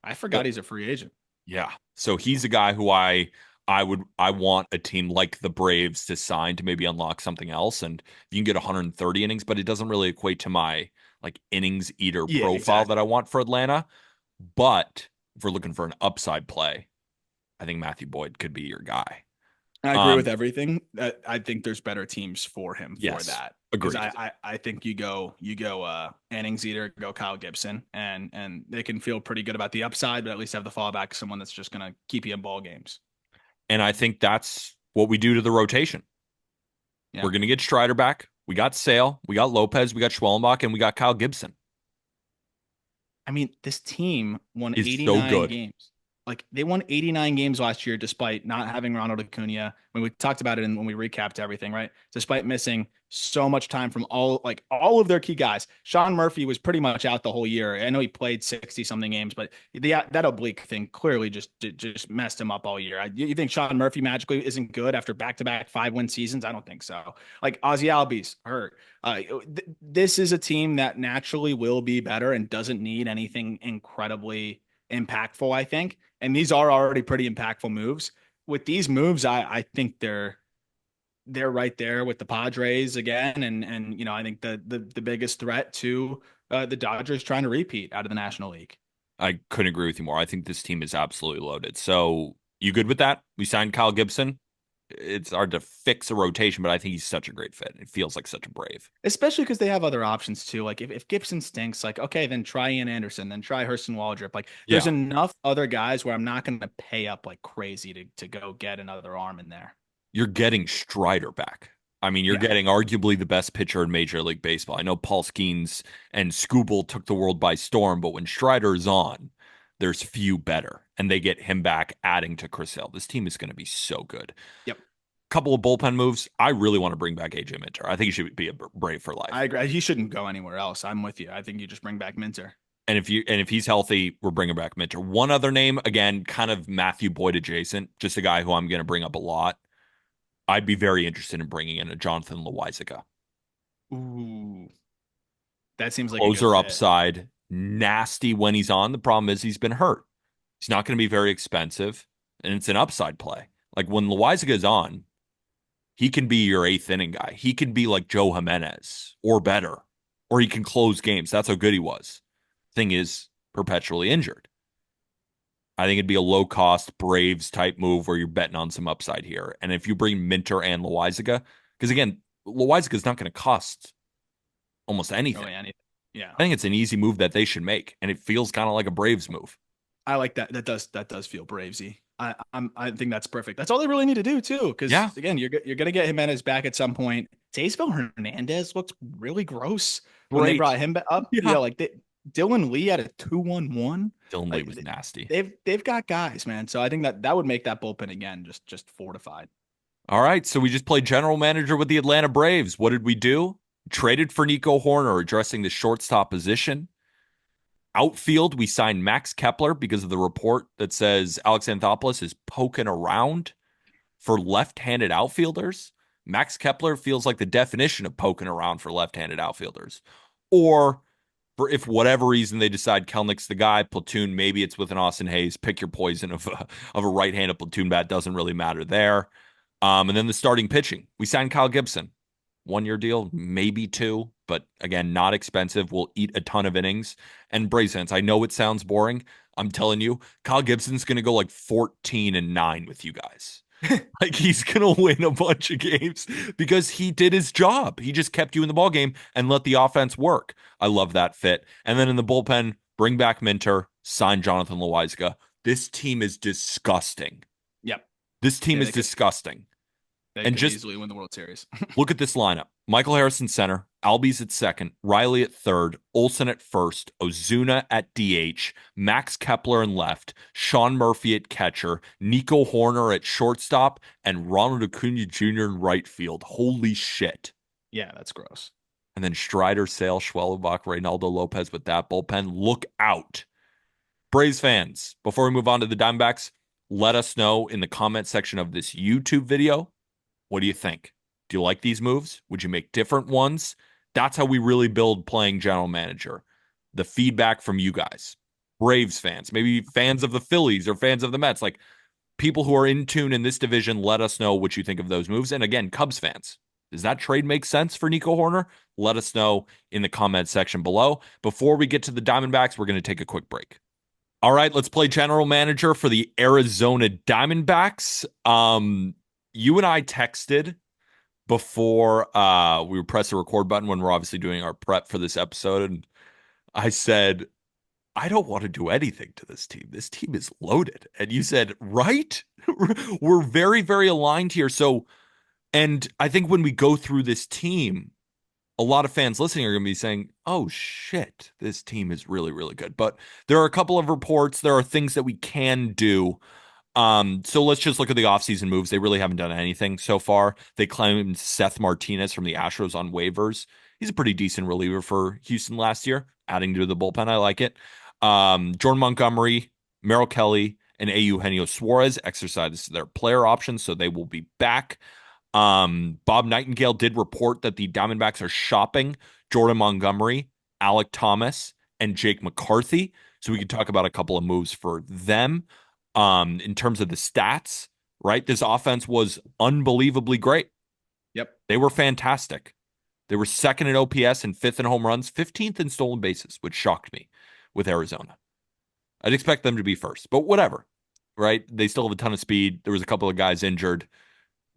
I forgot he's a free agent. Yeah. So he's a guy who I want a team like the Braves to sign to maybe unlock something else. And you can get 130 innings, but it doesn't really equate to my like innings eater Yeah, profile exactly. that I want for Atlanta. But if we're looking for an upside play, I think Matthew Boyd could be your guy. I agree with Um, everything. I think there's better teams for him for yes, that. Because agreed. I think you go innings eater, go Kyle Gibson, and they can feel pretty good about the upside, but at least have the fallback someone that's just gonna keep you in ball games. And I think that's what we do to the rotation. Yeah. We're going to get Strider back. We got Sale, we got Lopez, we got Schwellenbach, and we got Kyle Gibson. I mean, this team won Is so 89 good. games. Like they won 89 games last year despite not having Ronald Acuna. When we talked about it and when we recapped everything, right? Despite missing so much time from all of their key guys. Sean Murphy was pretty much out the whole year. I know he played 60 something games, but that oblique thing clearly just messed him up all year. You think Sean Murphy magically isn't good after back-to-back 5-win seasons? I don't think so. Like Ozzy Albies hurt. This is a team that naturally will be better and doesn't need anything incredibly impactful, I think. And these are already pretty impactful moves. With these moves, I think they're right there with the Padres again, and I think the biggest threat to the Dodgers trying to repeat out of the National League. I couldn't agree with you more. I think this team is absolutely loaded. So you good with that? We signed Kyle Gibson. It's hard to fix a rotation, but I think he's such a great fit. It feels like such a Brave. Especially because they have other options too. Like if Gibson stinks, like okay, then try Ian Anderson, then try Hurston Waldrop. Like there's Yeah. enough other guys where I'm not going to pay up like crazy to go get another arm in there. You're getting Strider back. I mean, you're Yeah. getting arguably the best pitcher in Major League Baseball. I know Paul Skeens and Skubal took the world by storm, but when Strider is on, there's few better, and they get him back, adding to Chris Hill. This team is going to be so good. Yep. Couple of bullpen moves. I really want to bring back AJ Minter. I think he should be a Brave for life. I agree. He shouldn't go anywhere else. I'm with you. I think you just bring back Minter. And if he's healthy, we're bringing back Minter. One other name, again, kind of Matthew Boyd adjacent, just a guy who I'm going to bring up a lot. I'd be very interested in bringing in a Jonathan Loizaga. Ooh, that seems like a good Closer fit. upside, nasty when he's on. The problem is he's been hurt. He's not going to be very expensive, and it's an upside play. Like when Loizaga is on, he can be your eighth inning guy. He can be like Joe Jimenez or better, or he can close games. That's how good he was. Thing is, perpetually injured. I think it'd be a low cost Braves type move where you're betting on some upside here. And if you bring Minter and Loizaga, because again, Loizaga is not going to cost almost Oh anything. yeah, yeah. I think it's an easy move that they should make, and it feels kind of like a Braves move. I like that. That does feel bravesy. I think that's perfect. That's all they really need to do too. Yeah, Because again, you're gonna get Jimenez back at some point. Teosville Hernandez looked really gross when they great. brought him back up. Yeah, Dylan Lee at a 2-1-1. Dylan Lee Like was nasty. they've got guys, man. So I think that would make that bullpen again just fortified. All right, so we just played general manager with the Atlanta Braves. What did we do? Traded for Nico Horner, addressing the shortstop position. Outfield, we signed Max Kepler because of the report that says Alex Anthopoulos is poking around for left-handed outfielders. Max Kepler feels like the definition of poking around for left-handed outfielders. Or for if whatever reason they decide Kelnick's the guy, platoon, maybe it's with an Austin Hayes. Pick your poison of a right-handed platoon bat. Doesn't really matter there. And then the starting pitching. We signed Kyle Gibson. 1 year deal, maybe two, but again, not expensive. Will eat a ton of innings. And Braves fans, I know it sounds boring. I'm telling you, Kyle Gibson's going to go like 14-9 with you guys. Like he's going to win a bunch of games because he did his job. He just kept you in the ball game and let the offense work. I love that fit. And then in the bullpen, bring back Minter, sign Jonathan Loizaga. This team is disgusting. Yep. This team Yeah, is disgusting. they And could just easily win the World Series. look at this lineup. Michael Harrison center, Albies at second, Riley at third, Olson at first, Ozuna at DH, Max Kepler in left, Sean Murphy at catcher, Nico Horner at shortstop, and Ronald Acuna Jr. in right field. Holy shit. Yeah, that's gross. And then Strider, Sale, Schwellenbach, Reynaldo Lopez with that bullpen. Look out. Braves fans, before we move on to the Diamondbacks, let us know in the comment section of this YouTube video. What do you think? Do you like these moves? Would you make different ones? That's how we really build playing general manager. The feedback from you guys, Braves fans, maybe fans of the Phillies or fans of the Mets, like people who are in tune in this division, let us know what you think of those moves. And again, Cubs fans, does that trade make sense for Nico Horner? Let us know in the comment section below. Before we get to the Diamondbacks, we're going to take a quick break. All right, let's play general manager for the Arizona Diamondbacks. You and I texted before we would press the record button when we're obviously doing our prep for this episode. And I said, I don't want to do anything to this team. This team is loaded. And you said, right? We're very, very aligned here. So, and I think when we go through this team, a lot of fans listening are going to be saying, oh shit, this team is really, really good. But there are a couple of reports. There are things that we can do. So let's just look at the offseason moves. They really haven't done anything so far. They claimed Seth Martinez from the Astros on waivers. He's a pretty decent reliever for Houston last year, adding to the bullpen. I like it. Jordan Montgomery, Merrill Kelly, and Eugenio Suarez exercised their player options, so they will be back. Bob Nightingale did report that the Diamondbacks are shopping Jordan Montgomery, Alec Thomas, and Jake McCarthy. So we can talk about a couple of moves for them. In terms of the stats, right? This offense was unbelievably great. Yep. They were fantastic. They were second in OPS and fifth in home runs, 15th in stolen bases, which shocked me with Arizona. I'd expect them to be first, but whatever, right? They still have a ton of speed. There was a couple of guys injured,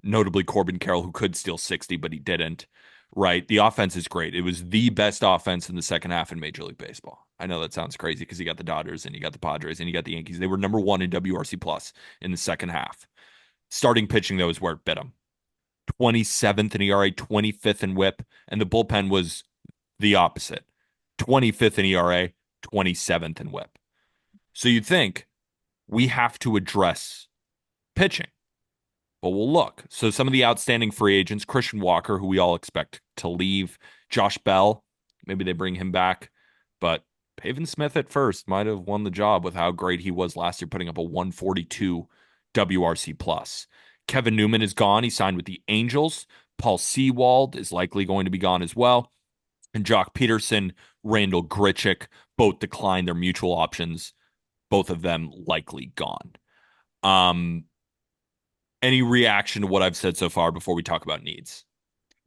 notably Corbin Carroll, who could steal 60, but he didn't, right? The offense is great. It was the best offense in the second half in Major League Baseball. I know that sounds crazy because you got the Dodgers and you got the Padres and you got the Yankees. They were number one in WRC plus in the second half. Starting pitching, though, is where it bit them. 27th in ERA, 25th in whip, and the bullpen was the opposite. 25th in ERA, 27th in whip. So you'd think we have to address pitching. But we'll look. So some of the outstanding free agents, Christian Walker, who we all expect to leave, Josh Bell, maybe they bring him back. But Pavin Smith at first might have won the job with how great he was last year, putting up a 142 WRC plus. Kevin Newman is gone. He signed with the Angels. Paul Sewald is likely going to be gone as well. And Jock Peterson, Randall Grichuk, both declined their mutual options. Both of them likely gone. Any reaction to what I've said so far before we talk about needs?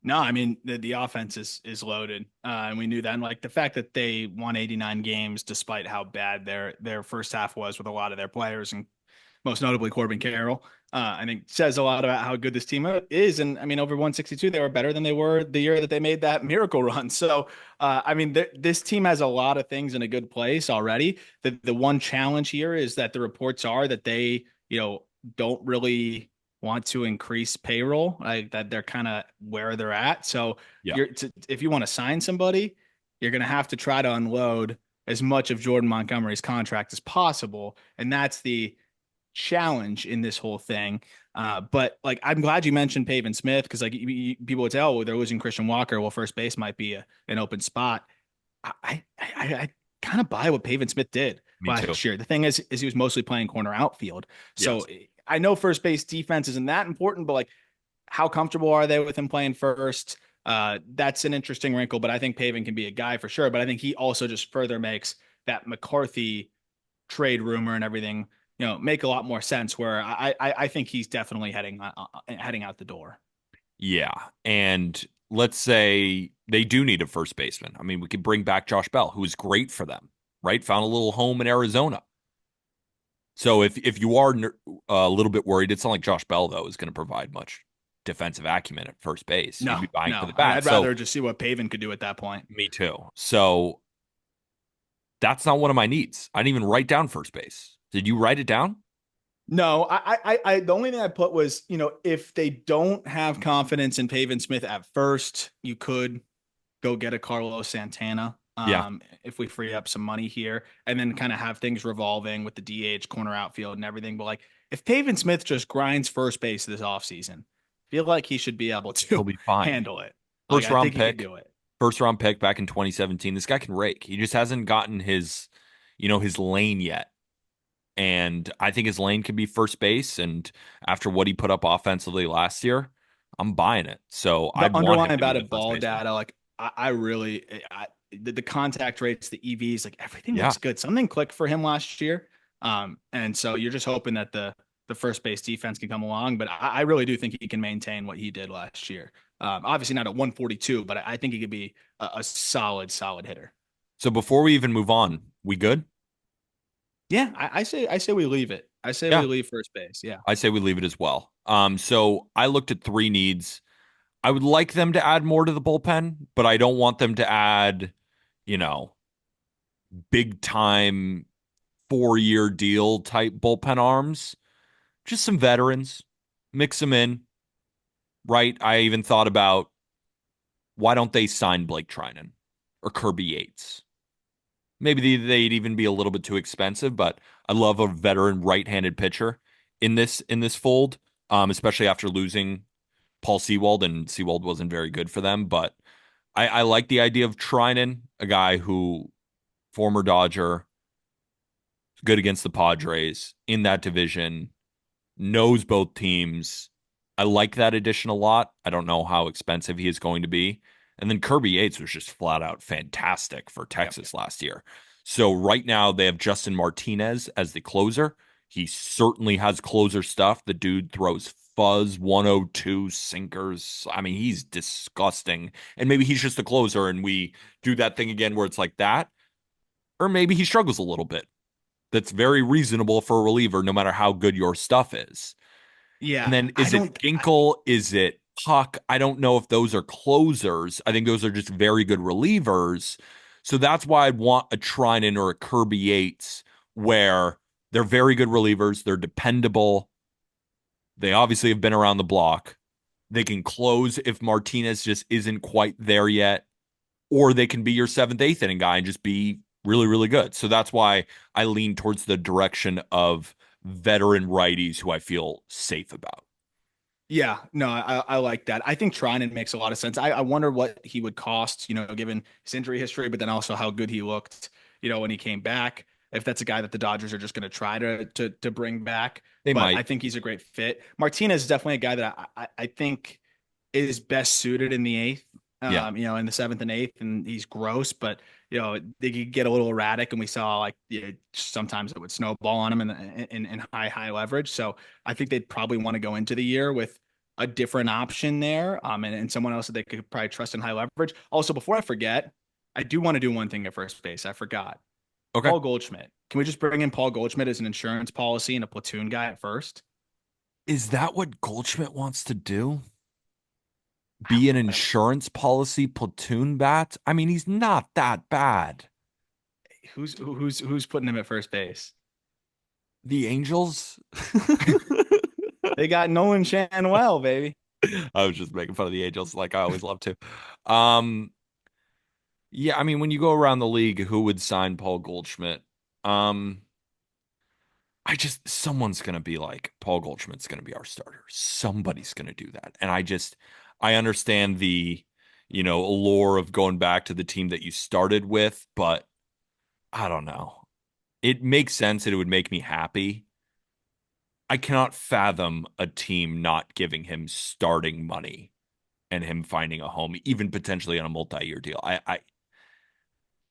No, I mean the offense is loaded, and we knew that. And like the fact that they won 89 games despite how bad their first half was with a lot of their players, and most notably Corbin Carroll, I think says a lot about how good this team is. And I mean, over 162, they were better than they were the year that they made that miracle run. So, I mean, this team has a lot of things in a good place already. The one challenge here is that the reports are that they, don't really want to increase payroll, like that they're kind of where they're at. So Yeah. if you want to sign somebody, you're going to have to try to unload as much of Jordan Montgomery's contract as possible. And that's the challenge in this whole thing. But like, I'm glad you mentioned Pavin Smith because like people would say, oh, they're losing Christian Walker. Well, first base might be an open spot. I kind of buy what Pavin Smith did Me too. last year. The thing is he was mostly playing corner outfield. Yes. So I know first base defense isn't that important, but like, how comfortable are they with him playing first? That's an interesting wrinkle, but I think Pavin can be a guy for sure. But I think he also just further makes that McCarthy trade rumor and everything, make a lot more sense. Where I think he's definitely heading out the door. Yeah. And let's say they do need a first baseman. I mean, we could bring back Josh Bell, who was great for them, right? Found a little home in Arizona. So if you are a little bit worried, it's not like Josh Bell, though, is going to provide much defensive acumen at first base. You'd No, be buying for no, the bat. I'd So rather just see what Pavin could do at that point. me too. So that's not one of my needs. I didn't even write down first base. Did you write it down? No, the only thing I put was, if they don't have confidence in Pavin Smith at first, you could go get a Carlos Santana. Yeah. If we free up some money here and then kind of have things revolving with the DH corner outfield and everything. But like if Pavin Smith just grinds first base this offseason, feel like he should be able He'll to be fine. handle it. Like First I round think he could pick. do it. First round pick back in 2017. This guy can rake. He just hasn't gotten his lane yet. And I think his lane could be first base. And after what he put up offensively last year, I'm buying it. So I The want him underlying to be the batted first ball baseman. data, like I really, the contact rates, the EVs, like everything Yeah. looks good. Something clicked for him last year. And so you're just hoping that the first base defense can come along. But I really do think he can maintain what he did last year. Obviously not at 142, but I think he could be a solid hitter. So before we even move on, we good? Yeah, I say we leave it. I say we Yeah. leave first base. Yeah. I say we leave it as well. So I looked at three needs. I would like them to add more to the bullpen, but I don't want them to add, you know, big time 4-year deal type bullpen arms. Just some veterans, mix them in, right? I even thought about why don't they sign Blake Trinan or Kirby Yates? Maybe they'd even be a little bit too expensive, but I love a veteran right-handed pitcher in this fold, especially after losing Paul Sewald, and Sewald wasn't very good for them. But I like the idea of Trinan, a guy who former Dodger, good against the Padres in that division, knows both teams. I like that addition a lot. I don't know how expensive he is going to be. And then Kirby Yates was just flat out fantastic for Yep. Texas last year. So right now they have Justin Martinez as the closer. He certainly has closer stuff. The dude throws fuzz 102 sinkers. I mean, he's disgusting. And maybe he's just a closer and we do that thing again where it's like that. Or maybe he struggles a little bit. That's very reasonable for a reliever, no matter how good your stuff is. And Yeah, then I is it don't. Ginkle? Is it Puck? I don't know if those are closers. I think those are just very good relievers. So that's why I'd want a Trinan or a Kirby Yates where they're very good relievers. They're dependable. They obviously have been around the block. They can close if Martinez just isn't quite there yet, or they can be your seventh, eighth inning guy and just be really, really good. So that's why I lean towards the direction of veteran righties who I feel safe about. Yeah, no, I like that. I think Trinan makes a lot of sense. I wonder what he would cost, given his injury history, but then also how good he looked, when he came back. If that's a guy that the Dodgers are just going to try to bring back, They but might. I think he's a great fit. Martinez is definitely a guy that I think is best suited in the eighth, Yeah. in the seventh and eighth, and he's gross, but they could get a little erratic, and we saw like sometimes it would snowball on him in high leverage. So I think they'd probably want to go into the year with a different option there, and someone else that they could probably trust in high leverage. Also, before I forget, I do want to do one thing at first base. I forgot. Okay. Paul Goldschmidt. Can we just bring in Paul Goldschmidt as an insurance policy and a platoon guy at first? Is that what Goldschmidt wants to do? I Be an don't know. insurance policy platoon bat? I mean, he's not that bad. Who's putting him at first base? The Angels? They got Nolan Well, baby. I was just making fun of the Angels like I always love to. Um, yeah, I mean, when you go around the league, who would sign Paul Goldschmidt? Um, someone's gonna be like, Paul Goldschmidt's gonna be our starter. Somebody's gonna do that. And I understand the, allure of going back to the team that you started with, but I don't know. It makes sense and it would make me happy. I cannot fathom a team not giving him starting money and him finding a home, even potentially on a multi-year deal. I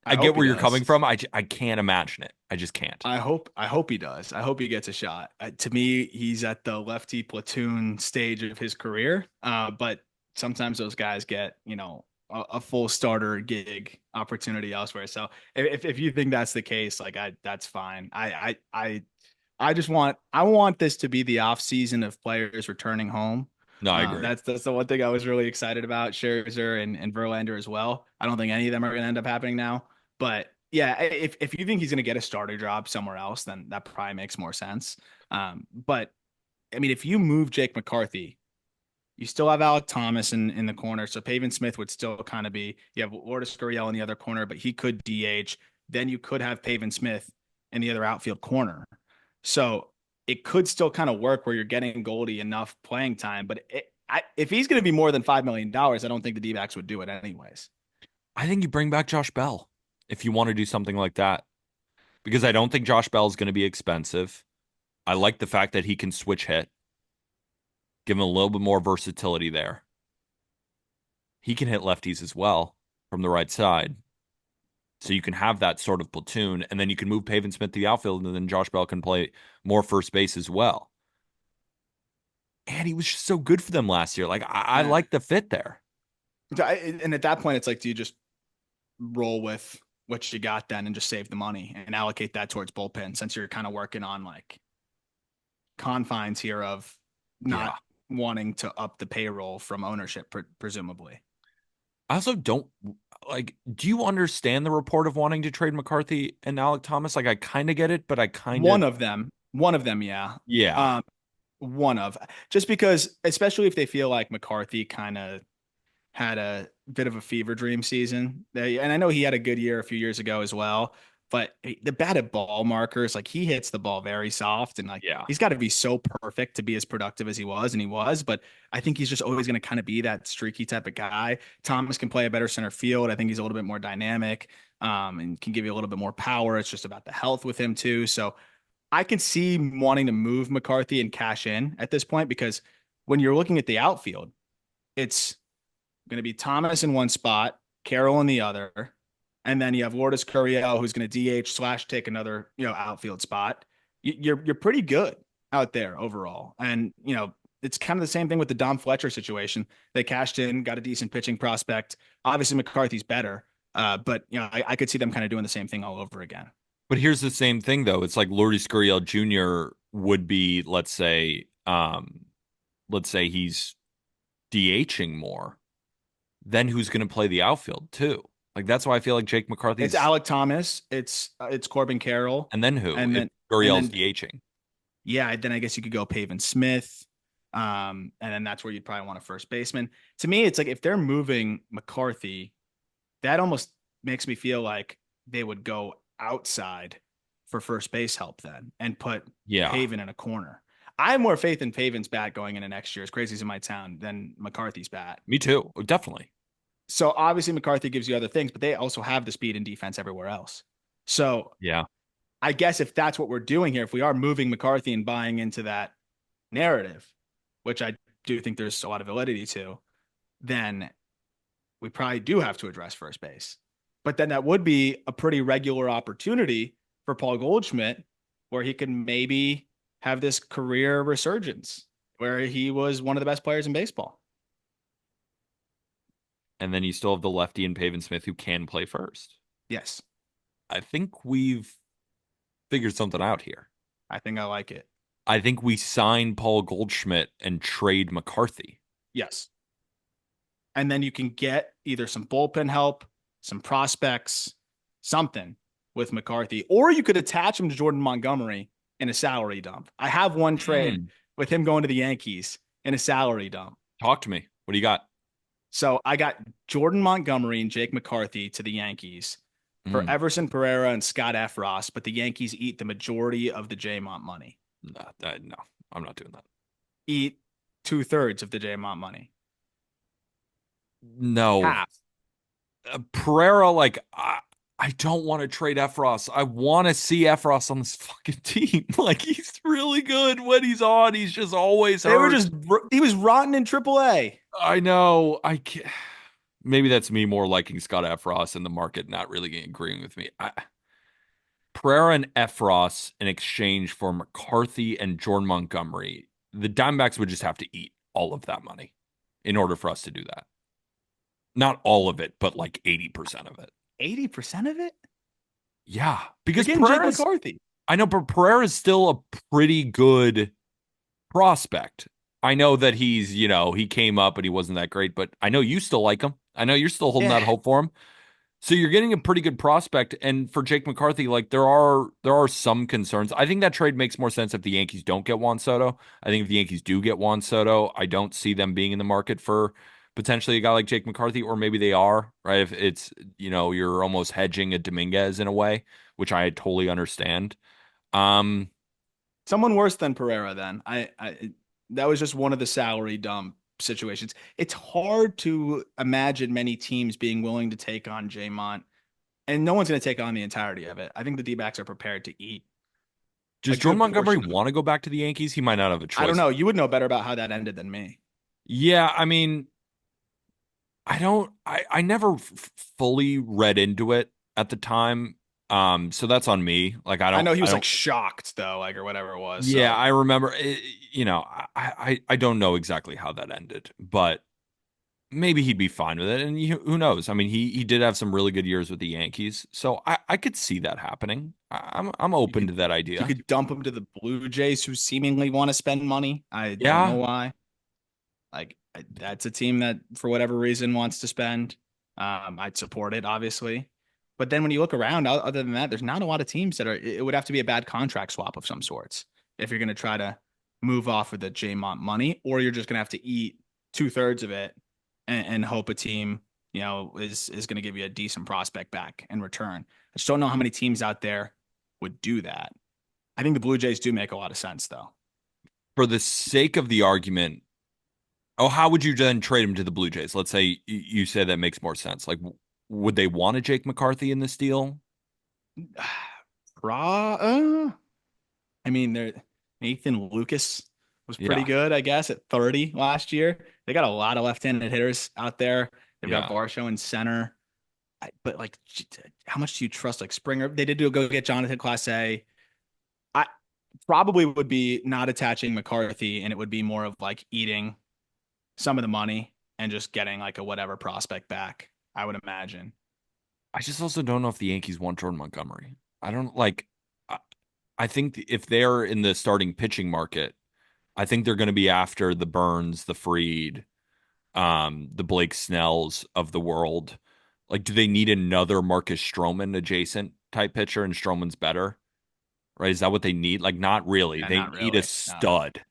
I get hope he where you're coming does. from. I can't imagine it. I just can't. I hope he does. I hope he gets a shot. To me, he's at the lefty platoon stage of his career. But sometimes those guys get, a full starter gig opportunity elsewhere. So if you think that's the case, like that's fine. I want this to be the off season of players returning home. No, I agree. That's the one thing I was really excited about. Scherzer and Verlander as well. I don't think any of them are going to end up happening now. But yeah, if you think he's going to get a starter job somewhere else, then that probably makes more sense. But I mean, if you move Jake McCarthy, you still have Alec Thomas in the corner. So Pavin Smith would still kind of be, you have Lourdes Gurriel in the other corner, but he could DH. Then you could have Pavin Smith in the other outfield corner. So it could still kind of work where you're getting Goldie enough playing time. But if he's going to be more than $5 million, I don't think the D-backs would do it anyways. I think you bring back Josh Bell if you want to do something like that, because I don't think Josh Bell is going to be expensive. I like the fact that he can switch hit, give him a little bit more versatility there. He can hit lefties as well from the right side. So you can have that sort of platoon, and then you can move Pavin Smith to the outfield, and then Josh Bell can play more first base as well. And he was just so good for them last year. Like I Yeah. like the fit there. And at that point, it's like, do you just roll with what you got then and just save the money and allocate that towards bullpen since you're kind of working on like confines here of not Yeah. wanting to up the payroll from ownership, presumably. I also don't like, do you understand the report of wanting to trade McCarthy and Alec Thomas? Like I kind of get it, but I kind of One of them, yeah. yeah. Um, one of just because, especially if they feel like McCarthy kind of had a bit of a fever dream season. And I know he had a good year a few years ago as well. But the batted ball markers, like he hits the ball very soft, and like Yeah. he's got to be so perfect to be as productive as he was, and he was. But I think he's just always going to kind of be that streaky type of guy. Thomas can play a better center field. I think he's a little bit more dynamic, and can give you a little bit more power. It's just about the health with him too. So I can see wanting to move McCarthy and cash in at this point because when you're looking at the outfield, it's going to be Thomas in one spot, Carroll in the other, and then you have Lourdes Gurriel who's going to DH slash take another outfield spot. You're pretty good out there overall, and it's kind of the same thing with the Dom Fletcher situation. They cashed in, got a decent pitching prospect. Obviously McCarthy's better, but I could see them kind of doing the same thing all over again. But here's the same thing though. It's like Lourdes Gurriel Jr. would be, let's say he's DHing more. Then who's going to play the outfield too? Like that's why I feel like Jake It's McCarthy's. Alec Thomas, it's Corbin Carroll, And then who? and If then and Gurriel's then DHing. yeah, then I guess you could go Pavin Smith. And then that's where you'd probably want a first baseman. To me, it's like if they're moving McCarthy, that almost makes me feel like they would go outside for first base help then and put Yeah, Pavin in a corner. I have more faith in Pavin's bat going into next year, as crazy as it might sound, than McCarthy's bat. me too. Definitely. So obviously McCarthy gives you other things, but they also have the speed and defense everywhere else. So Yeah. I guess if that's what we're doing here, if we are moving McCarthy and buying into that narrative, which I do think there's a lot of validity to, then we probably do have to address first base. But then that would be a pretty regular opportunity for Paul Goldschmidt where he could maybe have this career resurgence where he was one of the best players in baseball. And then you still have the lefty and Pavin Smith who can play first. Yes, I think we've figured something out here. I think I like it. I think we sign Paul Goldschmidt and trade McCarthy. Yes. And then you can get either some bullpen help, some prospects, something with McCarthy, or you could attach him to Jordan Montgomery in a salary dump. I have one trade with him going to the Yankees in a salary dump. Talk to me. What do you got? So I got Jordan Montgomery and Jake McCarthy to the Yankees for Mm. Everson Pereira and Scott Efros, but the Yankees eat the majority of the J-Mont money. No, I'm not doing that. Eat 2/3 of the J-Mont money. No. Half. Pereira, I don't want to trade Efros. I want to see Efros on this fucking team. Like he's really good when he's on. He's just always They were hurt. just he was rotten in AAA. I know. I can't. Maybe that's me more liking Scott Efros and the market not really agreeing with me. Pereira and Efros in exchange for McCarthy and Jordan Montgomery. The Diamondbacks would just have to eat all of that money in order for us to do that. Not all of it, but like 80% of it. 80% of it? Yeah, You're because getting Jake Pereira's, McCarthy. I know, but Pereira's still a pretty good prospect. I know that he came up and he wasn't that great, but I know you still like him. I know you're still holding Yeah. that hope for him. So you're getting a pretty good prospect. And for Jake McCarthy, like there are some concerns. I think that trade makes more sense if the Yankees don't get Juan Soto. I think if the Yankees do get Juan Soto, I don't see them being in the market for potentially a guy like Jake McCarthy, or maybe they are, right? If it's, you're almost hedging a Dominguez in a way, which I totally understand. Um, Someone worse than Pereira then. I that was just one of the salary dump situations. It's hard to imagine many teams being willing to take on Jamont, and no one's going to take on the entirety of it. I think the D-backs are prepared to eat a does Jordan good Montgomery portion of it. want to go back to the Yankees? He might not have a I don't choice. know. You would know better about how that ended than me. Yeah, I mean, I never fully read into it at the time. So that's on me. Like I know he I was don't, like shocked though, like or whatever it was. yeah, So I remember, I don't know exactly how that ended, but maybe he'd be fine with it. And who knows? I mean, he did have some really good years with the Yankees. So I could see that happening. I'm you open could to that you idea. could dump him to the Blue Jays, who seemingly want to spend money. I don't know Yeah. why. That's a team that, for whatever reason, wants to spend. I'd support it, obviously. But then when you look around, other than that, there's not a lot of teams that are. It would have to be a bad contract swap of some sorts if you're going to try to move off of the J-Mont money, or you're just going to have to eat 2/3 of it and hope a team, is going to give you a decent prospect back in return. I just don't know how many teams out there would do that. I think the Blue Jays do make a lot of sense, though. For the sake of the argument, oh, how would you then trade him to the Blue Jays? Let's say you say that makes more sense. Like, would they want a Jake McCarthy in this deal? I mean, Nathan Lucas was pretty Yeah, good, I guess, at 30 last year. They got a lot of left-handed hitters out there. They've got yeah. Varsho in center. But like, how much do you trust like Springer? They did go get Jonathan Class A. I probably would be not attaching McCarthy, and it would be more of like eating some of the money and just getting like a whatever prospect back, I would imagine. I just also don't know if the Yankees want Jordan Montgomery. I don't like. I, I think if they're in the starting pitching market, I think they're going to be after the Burns, the Freed, the Blake Snells of the world. Like, do they need another Marcus Stroman adjacent type pitcher, and Stroman's better? Right? Is that what they need? Like, not really. Yeah, They not need a really. No. stud.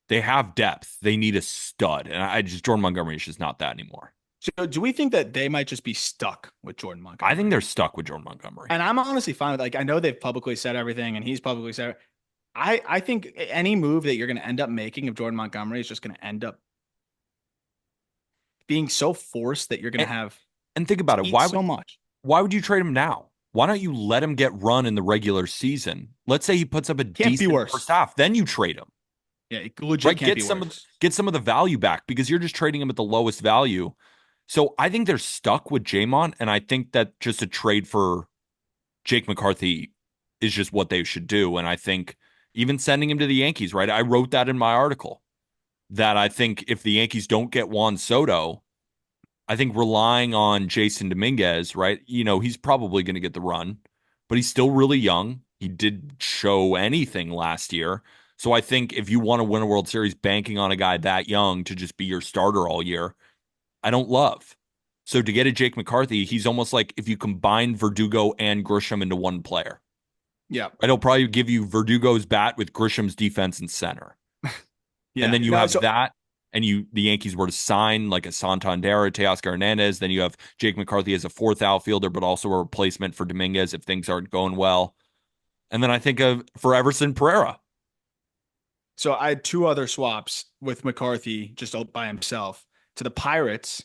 They have depth. They need a stud. And I just, Jordan Montgomery is just not that anymore. So do we think that they might just be stuck with Jordan I think Montgomery? they're stuck with Jordan Montgomery. And I'm honestly fine with like I know they've publicly said everything and he's publicly said I think any move that you're going to end up making of Jordan Montgomery is just going to end up being so forced that you're going to And, have and think to about it. eat so much. Why would you trade him now? Why don't you let him get run in the regular season? Let's say he puts up a Can't be decent first worse. half, then you trade him. Yeah, it legit Right? can't be worse. Get some of the value back because you're just trading him at the lowest value. So I think they're stuck with Jamon, and I think that just a trade for Jake McCarthy is just what they should do. And I think even sending him to the Yankees, right? I wrote that in my article that I think if the Yankees don't get Juan Soto, I think relying on Jason Dominguez, right? He's probably going to get the run, but he's still really young. He did show anything last year. So I think if you want to win a World Series, banking on a guy that young to just be your starter all year, I don't love. So to get a Jake McCarthy, he's almost like if you combine Verdugo and Grisham into one player. Yeah. It'll probably give you Verdugo's bat with Grisham's defense and center. And Yeah. then you No, have so that, and the Yankees were to sign like a Santander or Teoscar Hernandez. Then you have Jake McCarthy as a fourth outfielder, but also a replacement for Dominguez if things aren't going well. And then I think of for Everson Pereira. so I had two other swaps with McCarthy just out by himself to the Pirates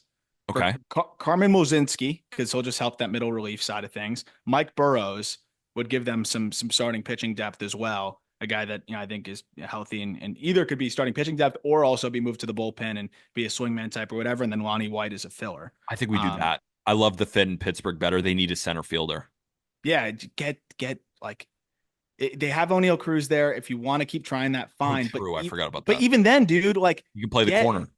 for Okay. Carmen Mlodzinski because he'll just help that middle relief side of things. Mike Burrows would give them some starting pitching depth as well. A guy that I think is healthy and either could be starting pitching depth or also be moved to the bullpen and be a swingman type or whatever. And then Lonnie White is a filler. I think we do Um, that. I love the fit in Pittsburgh better. They need a center fielder. yeah, get like they have O'Neal Cruz there. If you want to keep trying that, Oh, fine. true. I forgot about But that. even then, dude, like You can play the get corner.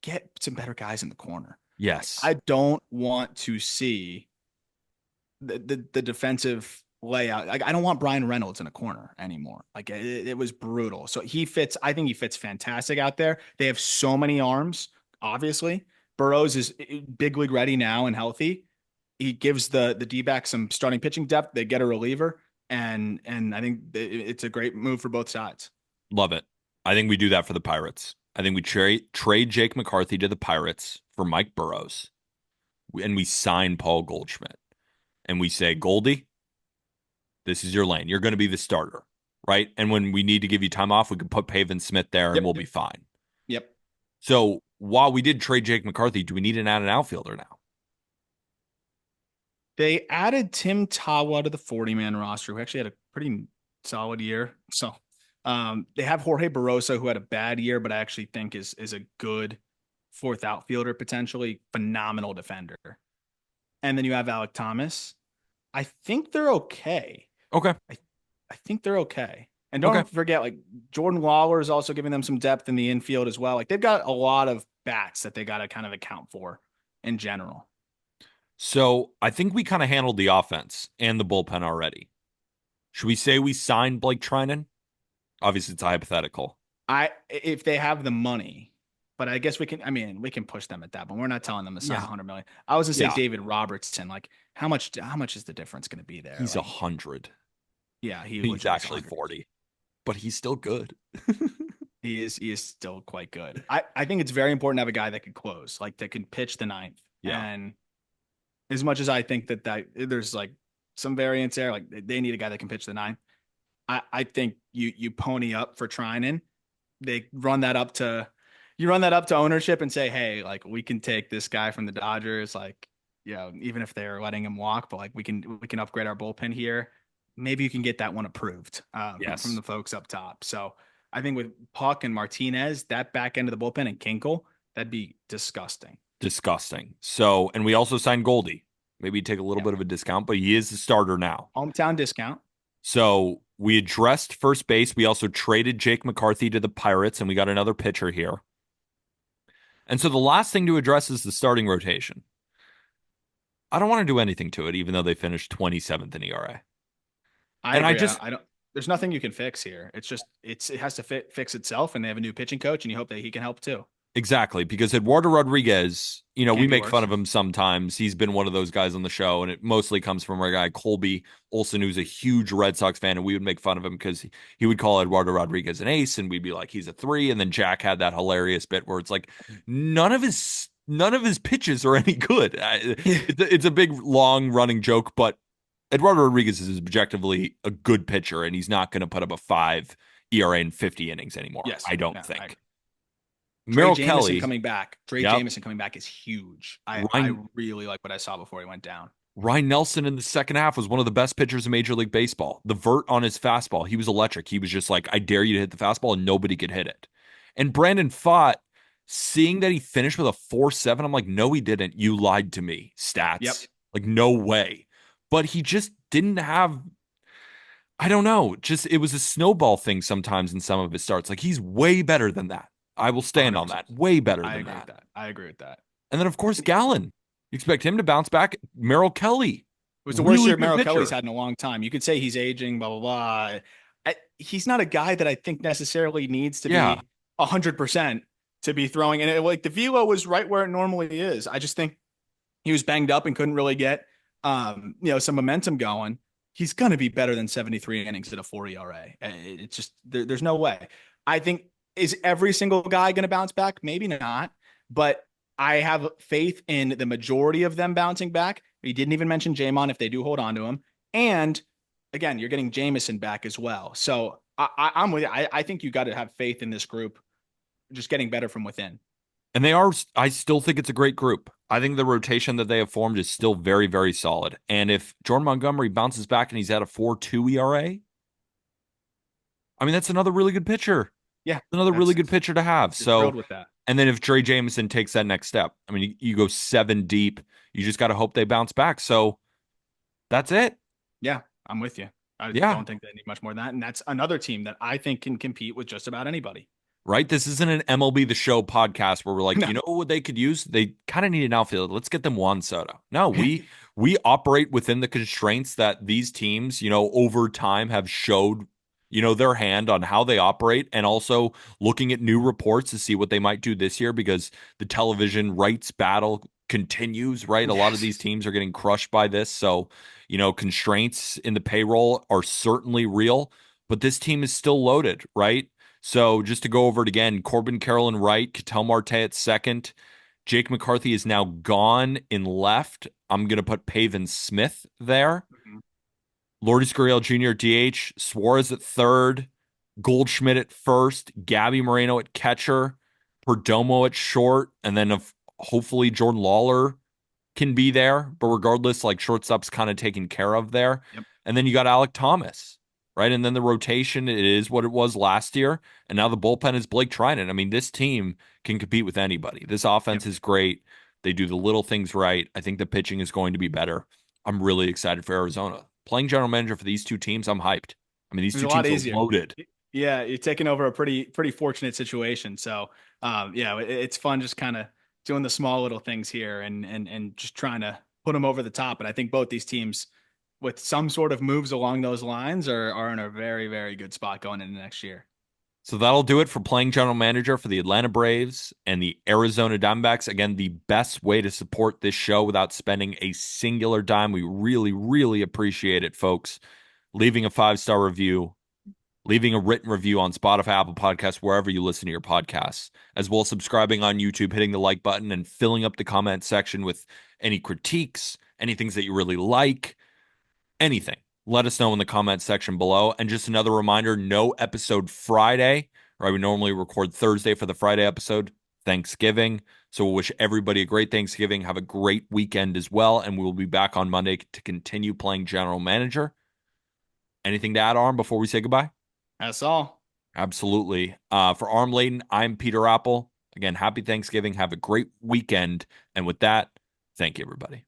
get some better guys in the corner. Yes. I don't want to see the defensive layout. Like I don't want Brian Reynolds in a corner anymore. Like it was brutal. So he fits. I think he fits fantastic out there. They have so many arms. Obviously, Burrows is big league ready now and healthy. He gives the D-back some starting pitching depth. They get a reliever, and I think it's a great move for both sides. Love it. I think we do that for the Pirates. I think we trade Jake McCarthy to the Pirates for Mike Burrows, and we sign Paul Goldschmidt. And we say, Goldie, this is your lane. You're going to be the starter, right? And when we need to give you time off, we can put Pavin Smith there and Yep. we'll be fine. Yep. So while we did trade Jake McCarthy, do we need an outfielder now? They added Tim Tawa to the 40-man roster, who actually had a pretty solid year. So they have Jorge Barrosa, who had a bad year, but I actually think is a good fourth outfielder, potentially phenomenal defender. And then you have Alec Thomas. I think they're okay. Okay. I think they're okay. And Okay. don't forget, like Jordan Lawler is also giving them some depth in the infield as well. Like they've got a lot of bats that they got to kind of account for in general. So I think we kind of handled the offense and the bullpen already. Should we say we signed Blake Trinan? Obviously, it's a hypothetical. If they have the money, but I guess we can push them at that, but we're not telling them to sign Yeah. 100 million. I was gonna say Yeah. David Robertson, like how much is the difference gonna be there? He's Like, 100. yeah, he He's legit is actually 100. 40, but he's still good. He is still quite good. I think it's very important to have a guy that can close, like that can pitch the ninth. Yeah. And as much as I think that there's like some variance there, like they need a guy that can pitch the ninth. I think you pony up for Trinan. They run that up to you run that up to ownership and say, hey, like we can take this guy from the Dodgers, like, even if they're letting him walk, but like we can upgrade our bullpen here. Maybe you can get that one approved from Yes. the folks up top. So I think with Puck and Martinez, that back end of the bullpen and Kinkle, that'd be disgusting. Disgusting. So, and we also signed Goldie. Maybe take a little Yeah. bit of a discount, but he is the starter now. Hometown discount. So we addressed first base. We also traded Jake McCarthy to the Pirates, and we got another pitcher here. And so the last thing to address is the starting rotation. I don't want to do anything to it, even though they finished 27th in ERA. I And I agree. just, I don't. There's nothing you can fix here. It's just it has to fix itself, and they have a new pitching coach, and you hope that he can help too. exactly, because Eduardo Rodriguez, we Can't be make fun worse. of him sometimes. He's been one of those guys on the show, and it mostly comes from our guy, Colby Olson, who's a huge Red Sox fan. And we would make fun of him because he would call Eduardo Rodriguez an ace, and we'd be like, he's a three. And then Jack had that hilarious bit where it's like, none of his pitches are any good. It's a big, long running joke, but Eduardo Rodriguez is objectively a good pitcher, and he's not going to put up a 5 ERA in 50 innings anymore. Yes. I don't No, think. Trey Merrill Jameson Kelly, coming back. Trey yep. Jameson coming back is huge. I Ryan really like what I saw before he went down. Ryan Nelson in the second half was one of the best pitchers in Major League Baseball. The vert on his fastball, he was electric. He was just like, I dare you to hit the fastball, and nobody could hit it. And Brandon Pfaadt, seeing that he finished with a 4.7, I'm like, no, he didn't. You lied to me, Yep. stats. Like, no way. But he just didn't have, I don't know, just it was a snowball thing sometimes in some of his starts. Like, he's way better than that. I will stand on that. 100%. Way better I than agree with that. that. I agree with that. And then, of course, Gallen. You expect him to bounce back. Merrill Kelly, It was the worst really year good Merrill pitcher. Kelly's had in a long time. You could say he's aging, blah blah blah. He's not a guy that I think necessarily needs to Yeah. be 100% to be throwing. And like the velo was right where it normally is. I just think he was banged up and couldn't really get some momentum going. He's going to be better than 73 innings at a 4 ERA. It's just there's no way. I think is every single guy going to bounce back? Maybe not, but I have faith in the majority of them bouncing back. He didn't even mention Jamon if they do hold on to him. And again, you're getting Jameson back as well. So I'm with you. I think you got to have faith in this group just getting better from within. And I still think it's a great group. I think the rotation that they have formed is still very, very solid. And if Jordan Montgomery bounces back and he's at a 4.2 ERA, I mean, that's another really good pitcher. Yeah. Another really good pitcher to have. So, thrilled with that. and then if Trey Jameson takes that next step, I mean, you go 7 deep, you just got to hope they bounce back. So that's it. Yeah, I'm with you. I Yeah. don't think they need much more than that. And that's another team that I think can compete with just about anybody. Right? This isn't an MLB The Show podcast where we're like, No. you know what they could use? They kind of need an outfielder. Let's get them Juan Soto. No, we operate within the constraints that these teams, over time have showed, their hand on how they operate, and also looking at new reports to see what they might do this year, because the television rights battle continues, right? A lot of these teams are getting crushed by this. So, constraints in the payroll are certainly real, but this team is still loaded, right? So just to go over it again, Corbin Carroll in right, Ketel Marte at second. Jake McCarthy is now gone in left. I'm going to put Pavin Smith there. Mhm. Lourdes Gurriel Jr. at DH, Suarez at third, Goldschmidt at first, Gabby Moreno at catcher, Perdomo at short, and then hopefully Jordan Lawler can be there. But regardless, like shortstop's kind of taken care of there. Yep. And then you got Alec Thomas, right? And then the rotation, it is what it was last year. And now the bullpen is Blake Trinan. I mean, this team can compete with anybody. This offense is great. They do the little things right. I think the pitching is going to be better. I'm really excited for Arizona. Playing general manager for these two teams, I'm hyped. I mean, these two teams are loaded. Yeah, you're taking over a pretty fortunate situation. So, it's fun just kind of doing the small little things here and just trying to put them over the top. And I think both these teams, with some sort of moves along those lines, are in a very, very good spot going into next year. So that'll do it for playing general manager for the Atlanta Braves and the Arizona Diamondbacks. Again, the best way to support this show without spending a singular dime. We really, really appreciate it, folks. Leaving a 5-star review, leaving a written review on Spotify, Apple Podcasts, wherever you listen to your podcasts, as well as subscribing on YouTube, hitting the like button, and filling up the comment section with any critiques, any things that you really like, anything. Let us know in the comment section below. And just another reminder, no episode Friday, right? We normally record Thursday for the Friday episode, Thanksgiving. So we'll wish everybody a great Thanksgiving. Have a great weekend as well. And we will be back on Monday to continue playing general manager. Anything to add, Arm, before we say goodbye? That's all. Absolutely. For Arm Layton, I'm Peter Apple. Again, happy Thanksgiving. Have a great weekend. And with that, thank you, everybody.